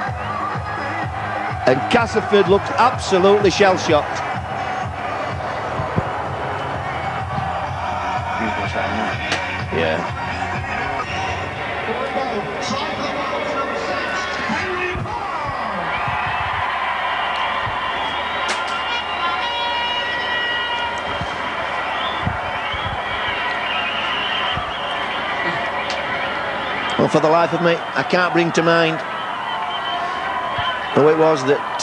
Speaker 1: And Castleford looked absolutely shell-shocked. Yeah. Well, for the life of me, I can't bring to mind who it was that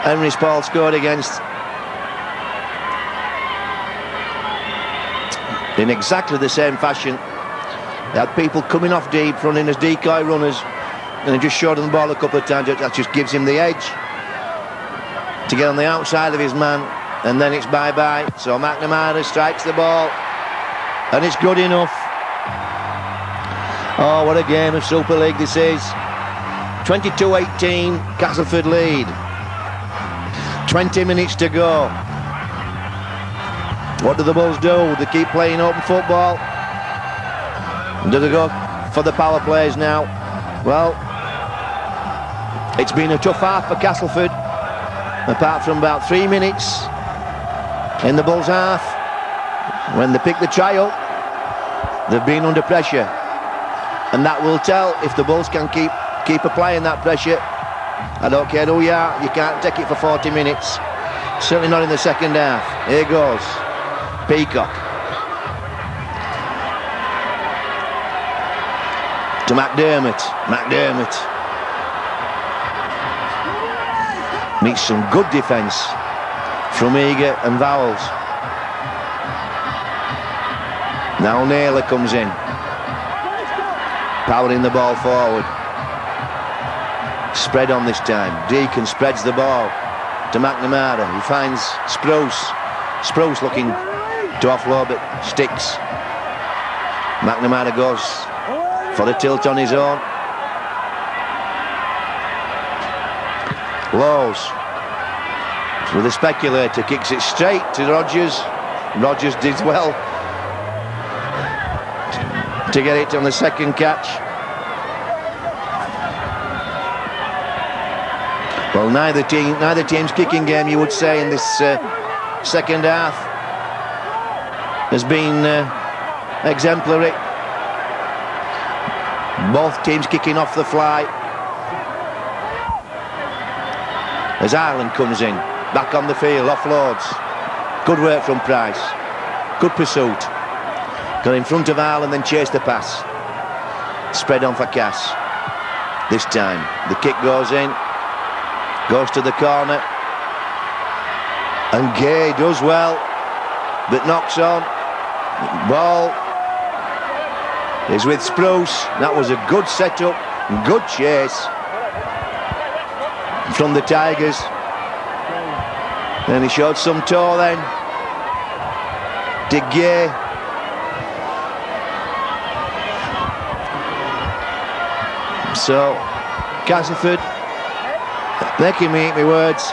Speaker 1: Henry Paul scored against. In exactly the same fashion. They had people coming off deep, running as decoy runners, and he just showed them the ball a couple of times. That just gives him the edge to get on the outside of his man, and then it's bye-bye. So McNamara strikes the ball, and it's good enough. Oh, what a game of Super League this is. 22-18, Castleford lead. 20 minutes to go. What do the Bulls do? They keep playing open football. Do they go for the power plays now? Well, it's been a tough half for Castleford, apart from about 3 minutes in the Bulls half. When they pick the try up, they've been under pressure, and that will tell if the Bulls can keep applying that pressure. I don't care who you are, you can't take it for 40 minutes. Certainly not in the second half. Here goes Peacock to McDermott. McDermott meets some good defence from Eager and Vowles. Now Naylor comes in, powering the ball forward. Spread on this time. Deacon spreads the ball to McNamara. He finds Spruce looking to offload, but sticks. McNamara goes for the tilt on his own. Lowe's with a speculator, kicks it straight to Rogers. Rogers did well to get it on the second catch. Well, neither team's kicking game, you would say, in this second half has been exemplary. Both teams kicking off the fly. As Ireland comes in, back on the field, offloads. Good work from Price. Good pursuit. Got in front of Ireland, then chased the pass. Spread on for Cass. This time, the kick goes in. Goes to the corner. And Gay does well, but knocks on. Ball is with Spruce. That was a good setup, good chase from the Tigers. And he showed some toe then to Gay. So Castleford making me eat my words.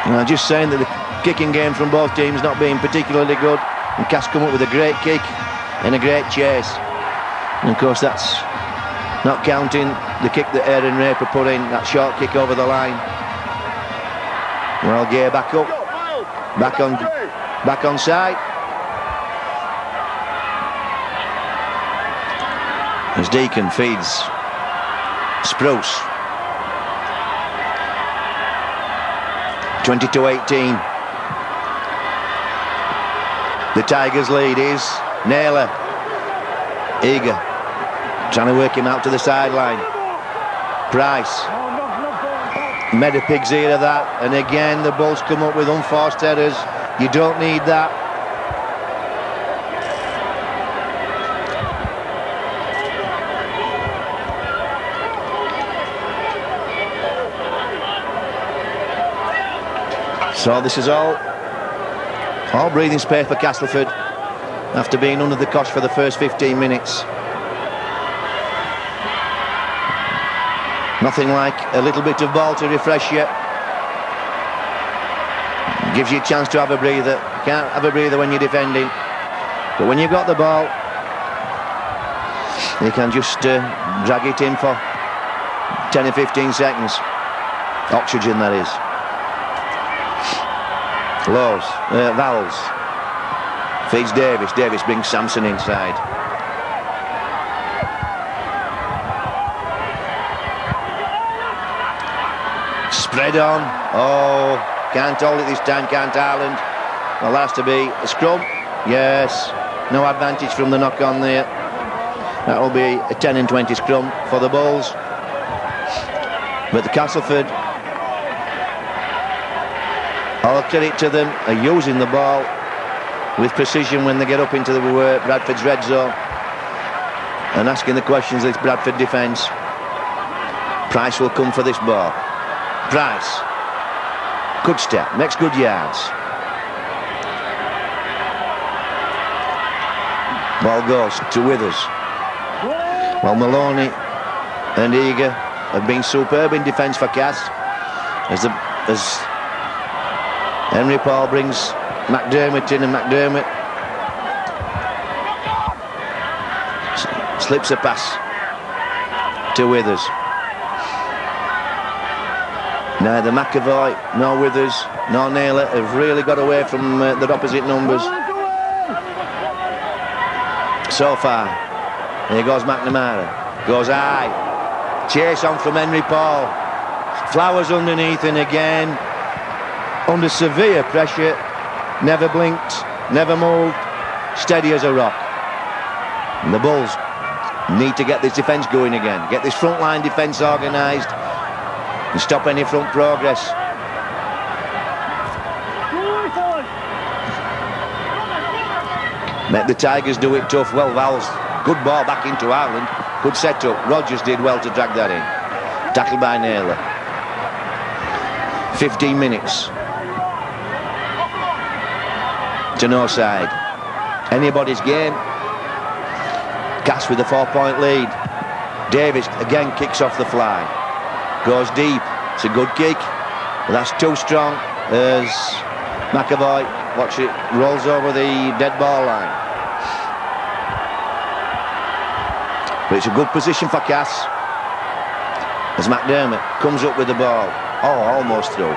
Speaker 1: I'm just saying that the kicking game from both teams not being particularly good, and Cass come up with a great kick and a great chase. And of course, that's not counting the kick that Aaron Raper put in, that short kick over the line. Well, Gay back up, back on side. As Deacon feeds Spruce. 20-18. The Tigers' lead is Naylor. Eager, trying to work him out to the sideline. Price. Made a pig's ear of that, and again the Bulls come up with unforced errors. You don't need that. So this is all breathing space for Castleford after being under the cosh for the first 15 minutes. Nothing like a little bit of ball to refresh you. Gives you a chance to have a breather. You can't have a breather when you're defending, but when you've got the ball, you can just drag it in for 10 or 15 seconds. Oxygen, that is. Vowles feeds Davis. Davis brings Sampson inside. Spread on. Oh, can't hold it this time, can't Ireland. Well, that has to be a scrum. Yes, no advantage from the knock on there. That will be a 10 and 20 scrum for the Bulls. But the Castleford, all credit to them, are using the ball with precision when they get up into the Bradford's red zone and asking the questions of this Bradford defence. Price will come for this ball. Price, good step, makes good yards. Ball goes to Withers. Well, Maloney and Eager have been superb in defence for Cass as Henry Paul brings McDermott in, and McDermott slips a pass to Withers. Neither McAvoy nor Withers nor Naylor have really got away from their opposite numbers so far. Here goes McNamara, goes high, chase on from Henry Paul, Flowers underneath, and again under severe pressure, never blinked, never moved, steady as a rock. And the Bulls need to get this defence going again, get this front line defence organised and stop any front progress. Make the Tigers do it tough. Well, Vowles, good ball back into Ireland, good setup. Rogers did well to drag that in. Tackled by Naylor. 15 minutes to no side. Anybody's game. Cass with a 4-point lead. Davis again kicks off the fly. Goes deep. It's a good kick. But that's too strong as McAvoy, watch it, rolls over the dead ball line. But it's a good position for Cass as McDermott comes up with the ball. Oh, almost through.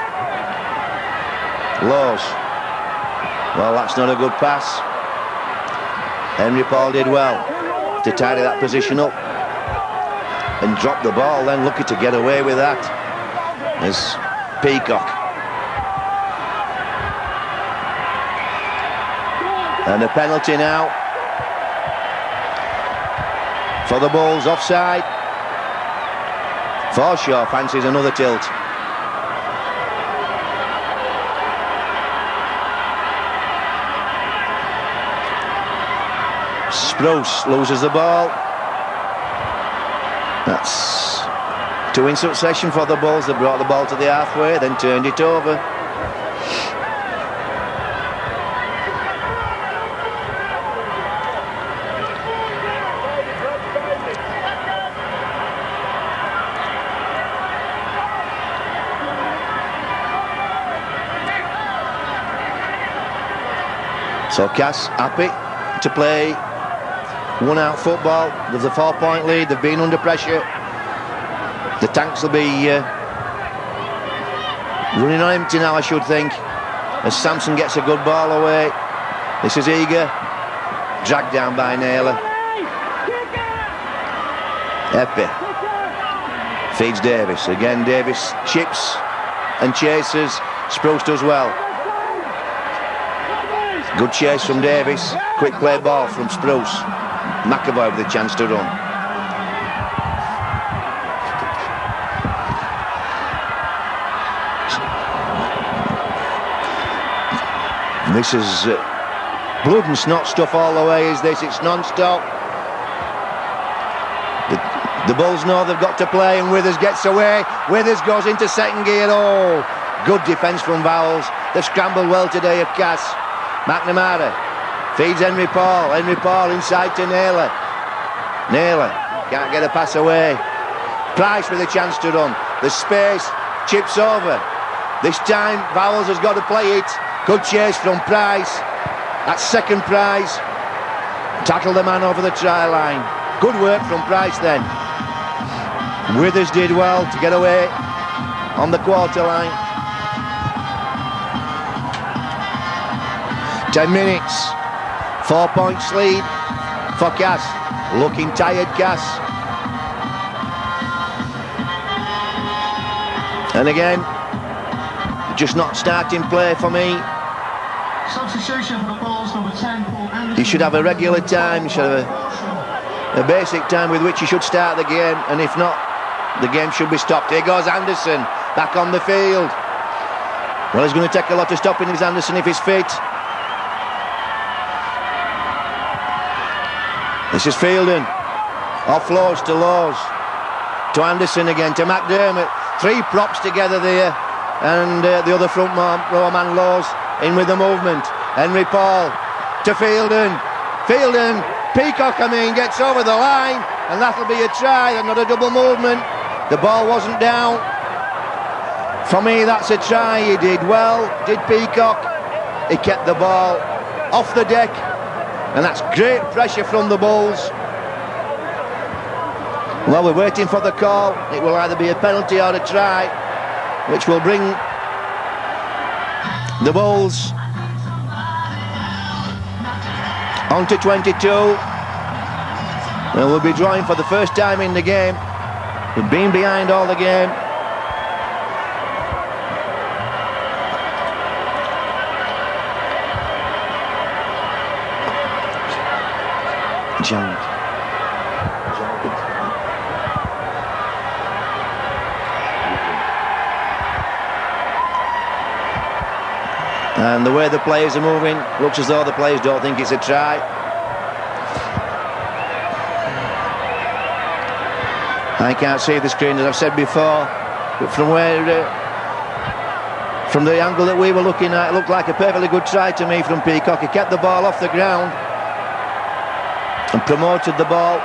Speaker 1: Lows. Well, that's not a good pass. Henry Paul did well to tidy that position up and drop the ball, then lucky to get away with that as Peacock. And a penalty now for the Bulls, offside. Forshaw fancies another tilt. Spruce loses the ball. That's two in succession for the Bulls. They brought the ball to the halfway, then turned it over. So Cass happy to play one-out football. There's a 4-point lead. They've been under pressure. The tanks will be running on empty now, I should think, as Sampson gets a good ball away. This is Eager, dragged down by Naylor. Epi feeds Davis. Again, Davis chips and chases. Spruce does well. Good chase from Davis. Quick play ball from Spruce. McAvoy with a chance to run. This is blood and snot stuff all the way, is this? It's non-stop. The Bulls know they've got to play, and Withers gets away. Withers goes into second gear. Oh, good defence from Vowles. They've scrambled well today of Cass. McNamara feeds Henry Paul. Henry Paul inside to Naylor. Naylor can't get a pass away. Price with a chance to run. The space, chips over. This time Vowles has got to play it. Good chase from Price. That's second Price. Tackle the man over the try line. Good work from Price then. Withers did well to get away on the quarter line. 10 minutes. 4 points lead for Cass. Looking tired, Cass. And again, just not starting play for me.
Speaker 2: Substitution for the Bulls, number 10, Paul Anderson.
Speaker 1: You should have a regular time. You should have a basic time with which you should start the game, and if not, the game should be stopped. Here goes Anderson back on the field. Well, he's going to take a lot of stopping, is Anderson, if he's fit. This is Fielden. Offloads to Laws. To Anderson again, to McDermott. 3 props together there. And the other front row man, Laws, in with the movement. Henry Paul to Fielden. Fielden, Peacock, gets over the line. And that'll be a try, another double movement. The ball wasn't down. For me, that's a try. He did well, did Peacock. He kept the ball off the deck. And that's great pressure from the Bulls. Well, we're waiting for the call. It will either be a penalty or a try, which will bring the Bulls on to 22. And we'll be drawing for the first time in the game. We've been behind all the game. Giant. And the way the players are moving, looks as though the players don't think it's a try. I can't see the screen, as I've said before, but from the angle that we were looking at, it looked like a perfectly good try to me from Peacock. He kept the ball off the ground and promoted the ball.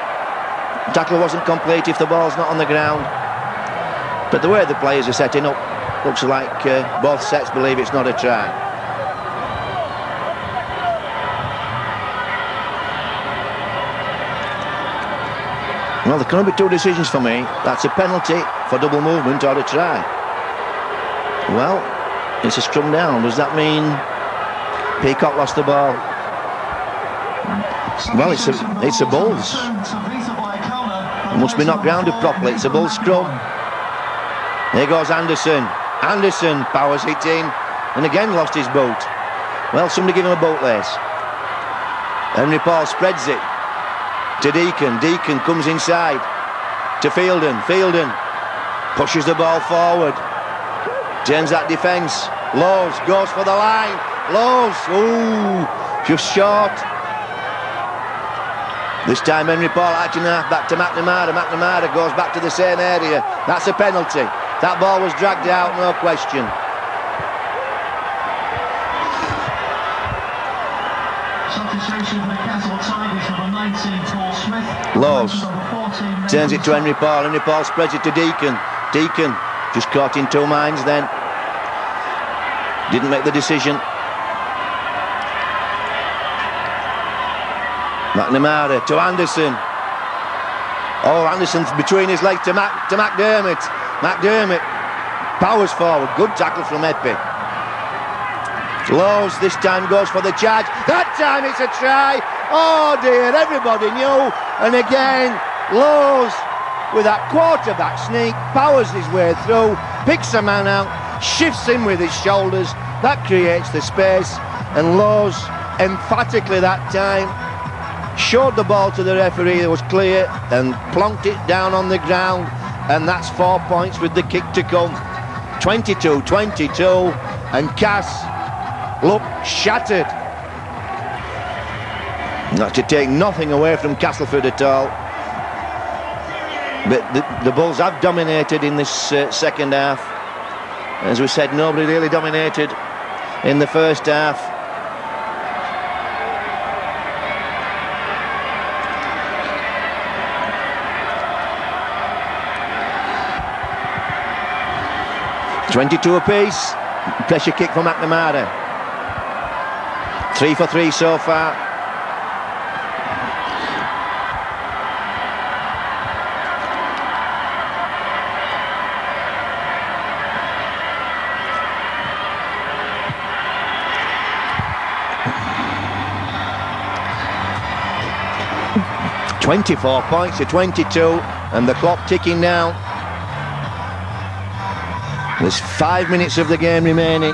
Speaker 1: Tackle wasn't complete if the ball's not on the ground. But the way the players are setting up, looks like both sets believe it's not a try. Well, there can only be 2 decisions for me. That's a penalty for double movement or a try. Well, it's a scrum down. Does that mean Peacock lost the ball? Well, it's a Bulls. It must be not grounded properly. It's a Bulls scrum. Here goes Anderson. Anderson powers it in and again lost his boot. Well, somebody give him a boot lace. Henry Paul spreads it to Deacon. Deacon comes inside to Fielden. Fielden pushes the ball forward. Turns that defence. Lowe's goes for the line. Lowe's, ooh, just short. This time Henry Paul acting back to McNamara. McNamara goes back to the same area. That's a penalty. That ball was dragged out, no question.
Speaker 2: Substitution for the Castle Tigers, number 19, Paul Smith.
Speaker 1: Laws turns it to Henry Paul. Henry Paul spreads it to Deacon. Deacon just caught in 2 minds then. Didn't make the decision. McNamara to Anderson. Oh, Anderson's between his legs to McDermott. McDermott powers forward. Good tackle from Epi. Lowe's this time goes for the charge. That time it's a try. Oh dear, everybody knew. And again, Lowe's with that quarterback sneak powers his way through, picks a man out, shifts him with his shoulders. That creates the space, and Lowe's emphatically that time showed the ball to the referee. It was clear and plonked it down on the ground, and that's 4 points with the kick to come. 22-22, and Cass looked shattered. Not to take nothing away from Castleford at all, but the Bulls have dominated in this second half. As we said, nobody really dominated in the first half. .22 apiece. Pressure kick for McNamara. 3 for 3 so far. .24 points to 22, and the clock ticking down. There's 5 minutes of the game remaining.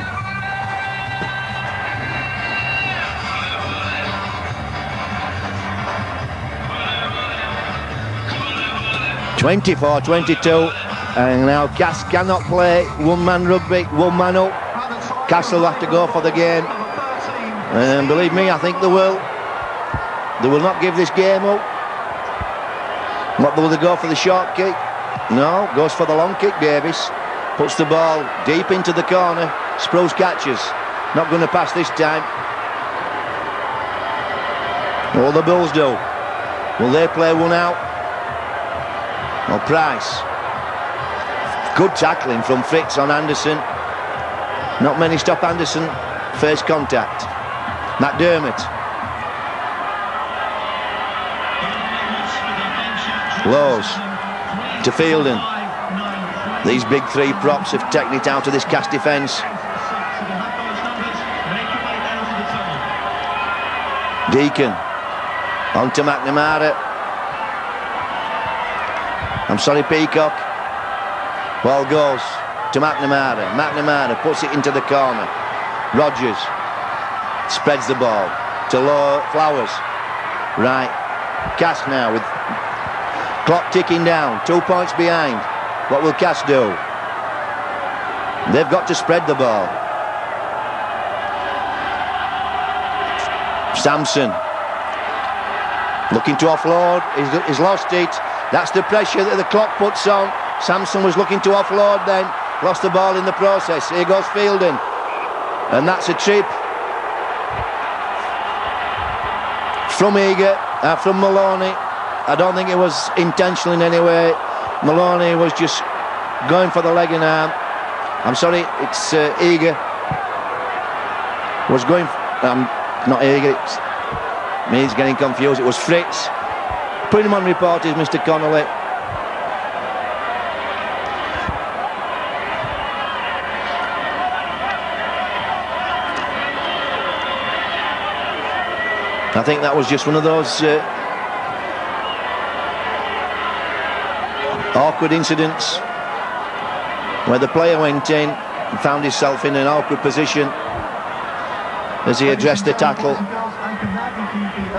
Speaker 1: .24-22, and now Cass cannot play one-man rugby, one man up. Castle will have to go for the game, and believe me, I think they will. They will not give this game up. What will they go for the short kick? No, goes for the long kick. Davis puts the ball deep into the corner. Spruce catches. Not going to pass this time. All the Bulls do. Will they play one out? Well, Price. Good tackling from Fritz on Anderson. Not many stop Anderson. First contact. McDermott. Lowe's to Fielding. These big three props have taken it out of this Cass defence. Deacon on to McNamara. I'm sorry, Peacock. Ball goes to McNamara. McNamara puts it into the corner. Rogers spreads the ball to Flowers. Right, Cass now with clock ticking down, 2 points behind. What will Cass do? They've got to spread the ball. Sampson looking to offload. He's lost it. That's the pressure that the clock puts on. Sampson was looking to offload then. Lost the ball in the process. Here goes Fielding. And that's a trip from from Maloney. I don't think it was intentional in any way. Maloney was just going for the leg and arm. I'm sorry, it's Eager. Was going... not Eager, it's me, he's getting confused. It was Fritz. Putting him on report is Mr. Connolly. I think that was just one of those awkward incidents where the player went in and found himself in an awkward position as he addressed the tackle.
Speaker 2: The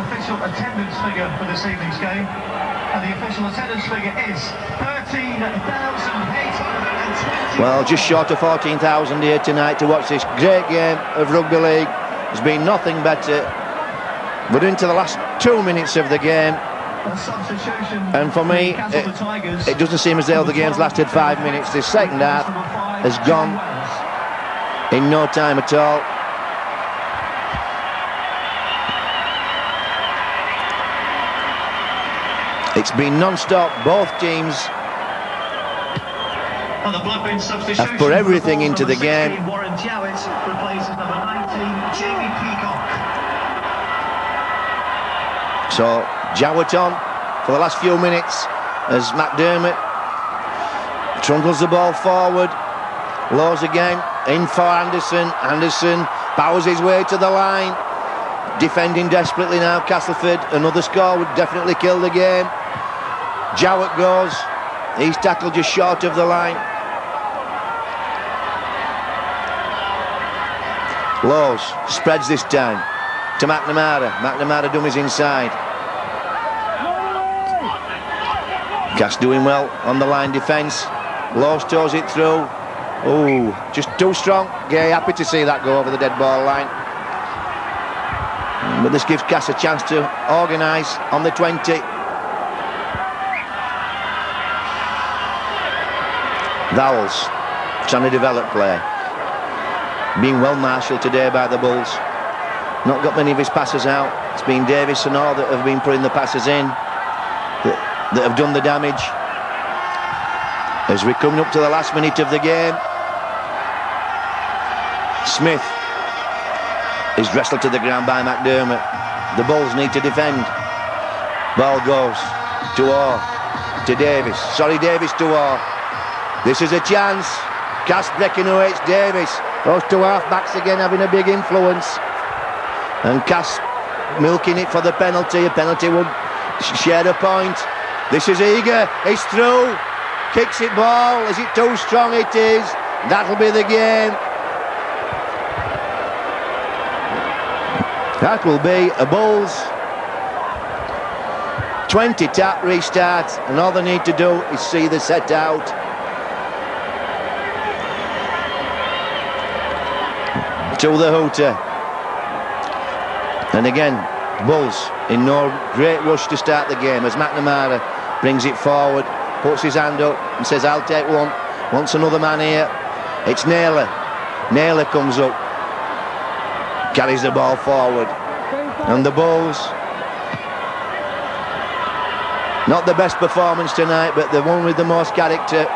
Speaker 2: official attendance figure for this evening's game, and the official attendance figure is 13,820.
Speaker 1: Well, just short of 14,000 here tonight to watch this great game of rugby league. There's been nothing better. We're into the last 2 minutes of the game, and for me it doesn't seem as though the game's lasted 5 minutes. This second half has gone in no time at all. It's been non-stop. Both teams have put everything into the game. So Jowett on for the last few minutes as McDermott trundles the ball forward. Lows again, in for Anderson. Anderson powers his way to the line. Defending desperately now, Castleford. Another score would definitely kill the game. Jowett goes. He's tackled just short of the line. Lows spreads this time to McNamara. McNamara dummies inside. Cass doing well on the line defence. Lows toes it through. Oh, just too strong. Gay happy to see that go over the dead ball line. But this gives Cass a chance to organise on the 20. Vowles trying to develop play. Being well marshalled today by the Bulls. Not got many of his passes out. It's been Davis and all that have been putting the passes in that have done the damage. As we're coming up to the last minute of the game, Smith is wrestled to the ground by McDermott. The Bulls need to defend. Ball goes to Orr, to Davis. Sorry, Davis to Orr. This is a chance. Cass breaking away, it's Davis. Those two half-backs again having a big influence. And Cass milking it for the penalty. A penalty would share a point. This is eager. It's through. Kicks it ball. Is it too strong? It is. That'll be the game. That will be a Bulls 20 tap restart, and all they need to do is see the set out. To the hooter. And again, Bulls in no great rush to start the game as McNamara brings it forward, puts his hand up and says, I'll take one. Wants another man here. It's Naylor. Naylor comes up, carries the ball forward. And the Bulls, not the best performance tonight, but the one with the most character.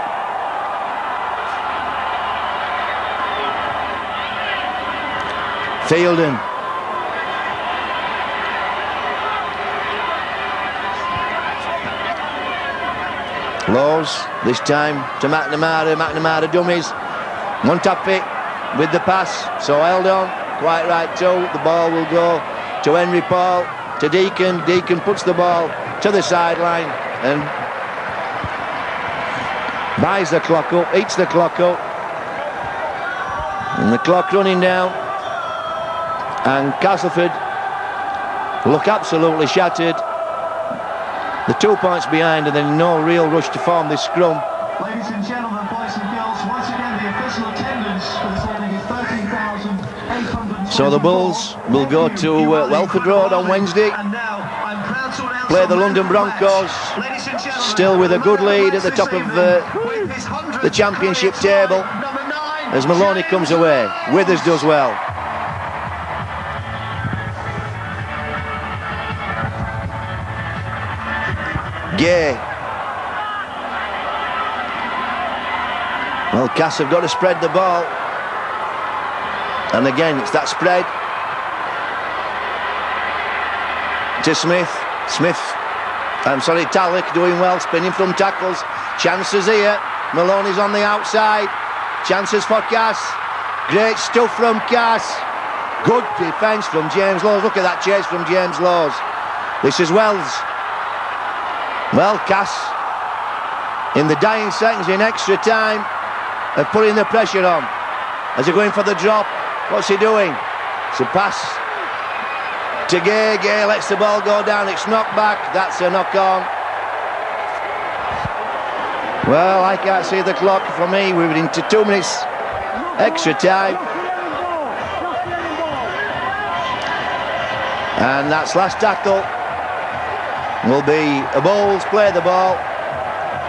Speaker 1: Fielden. Lows, this time to McNamara. McNamara dummies. One tap it with the pass, so held on. Quite right too. The ball will go to Henry Paul, to Deacon. Deacon puts the ball to the sideline and buys the clock up, eats the clock up. And the clock running down. And Castleford look absolutely shattered. The 2 points behind and then no real rush to form this scrum.
Speaker 2: Ladies and gentlemen, boys and girls, once again the official attendance for this evening is 13,800.
Speaker 1: So the Bulls will go to Welford Road on Wednesday.
Speaker 2: And now I'm proud to announce
Speaker 1: play the London Broncos, still with a good lead at the top of the championship table. As Maloney comes away, Withers does well. Gay. Well, Cass have got to spread the ball. And again, it's that spread. To Smith. Tallick doing well, spinning from tackles. Chances here. Maloney's on the outside. Chances for Cass. Great stuff from Cass. Good defence from James Laws. Look at that chase from James Laws. This is Wells. Well, Cass, in the dying seconds, in extra time, of putting the pressure on. As they're going for the drop, what's he doing? It's a pass to Gay. Gay lets the ball go down. It's knocked back. That's a knock on. Well, I can't see the clock. For me, we're into 2 minutes extra time. And that's last tackle. Will be a Bulls play the ball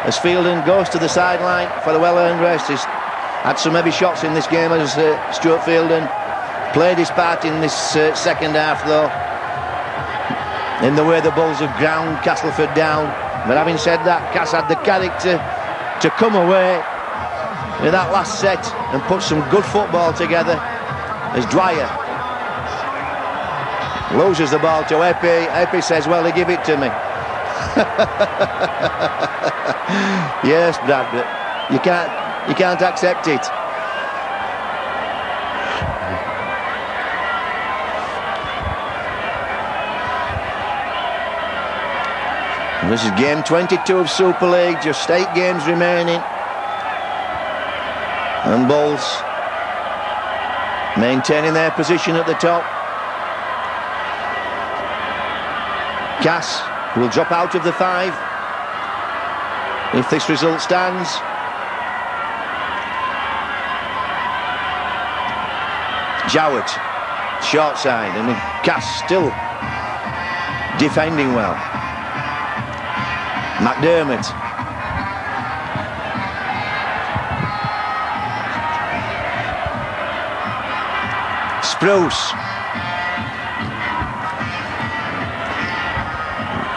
Speaker 1: as Fielden goes to the sideline for a well-earned rest. He's had some heavy shots in this game as Stuart Fielden played his part in this second half, though, in the way the Bulls have ground Castleford down. But having said that, Cass had the character to come away in that last set and put some good football together as Dwyer Loses the ball to Epi. Epi says, well, they give it to me. Yes, Bradford. You can't accept it. This is game 22 of Super League, just 8 games remaining. And Bulls maintaining their position at the top. Cass will drop out of the 5 if this result stands. Jowett, short side, and Cass still defending well. McDermott. Spruce.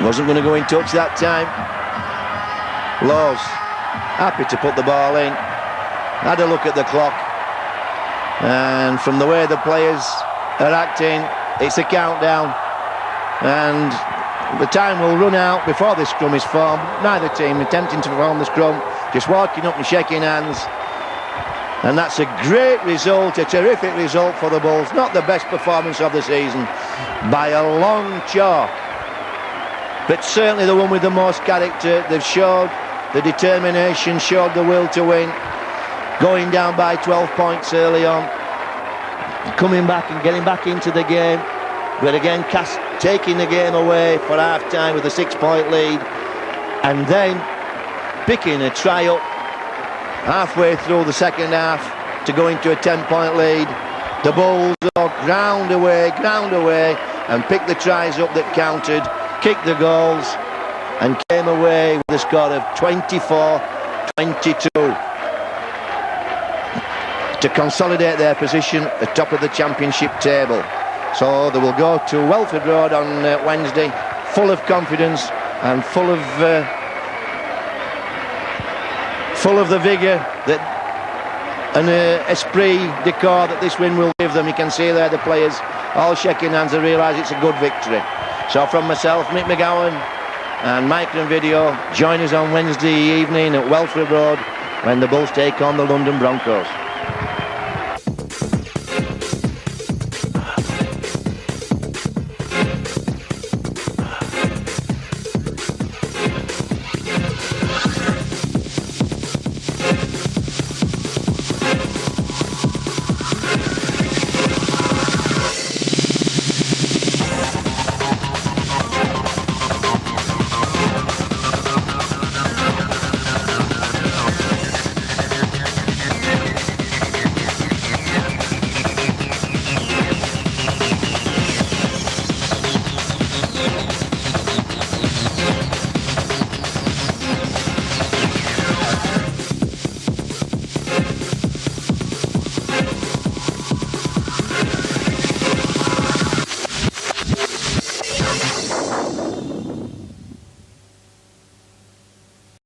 Speaker 1: Wasn't going to go in touch that time. Laws happy to put the ball in. Had a look at the clock. And from the way the players are acting, it's a countdown. And the time will run out before this scrum is formed. Neither team attempting to form the scrum, just walking up and shaking hands. And that's a great result, a terrific result for the Bulls. Not the best performance of the season by a long chalk, but certainly the one with the most character. They've showed the determination, showed the will to win, going down by 12 points early on, coming back and getting back into the game. But again, Cass taking the game away for half-time with a 6-point lead, and then picking a try up halfway through the second half to go into a 10-point lead. The Bulls ground away, and picked the tries up that counted, kicked the goals, and came away with a score of 24-22 to consolidate their position at the top of the championship table. So they will go to Welford Road on Wednesday, full of confidence and full of the vigour that and esprit de corps that this win will give them. You can see there the players all shaking hands and realise it's a good victory. So from myself, Mick McGowan and Mike and Video, join us on Wednesday evening at Welford Road when the Bulls take on the London Broncos.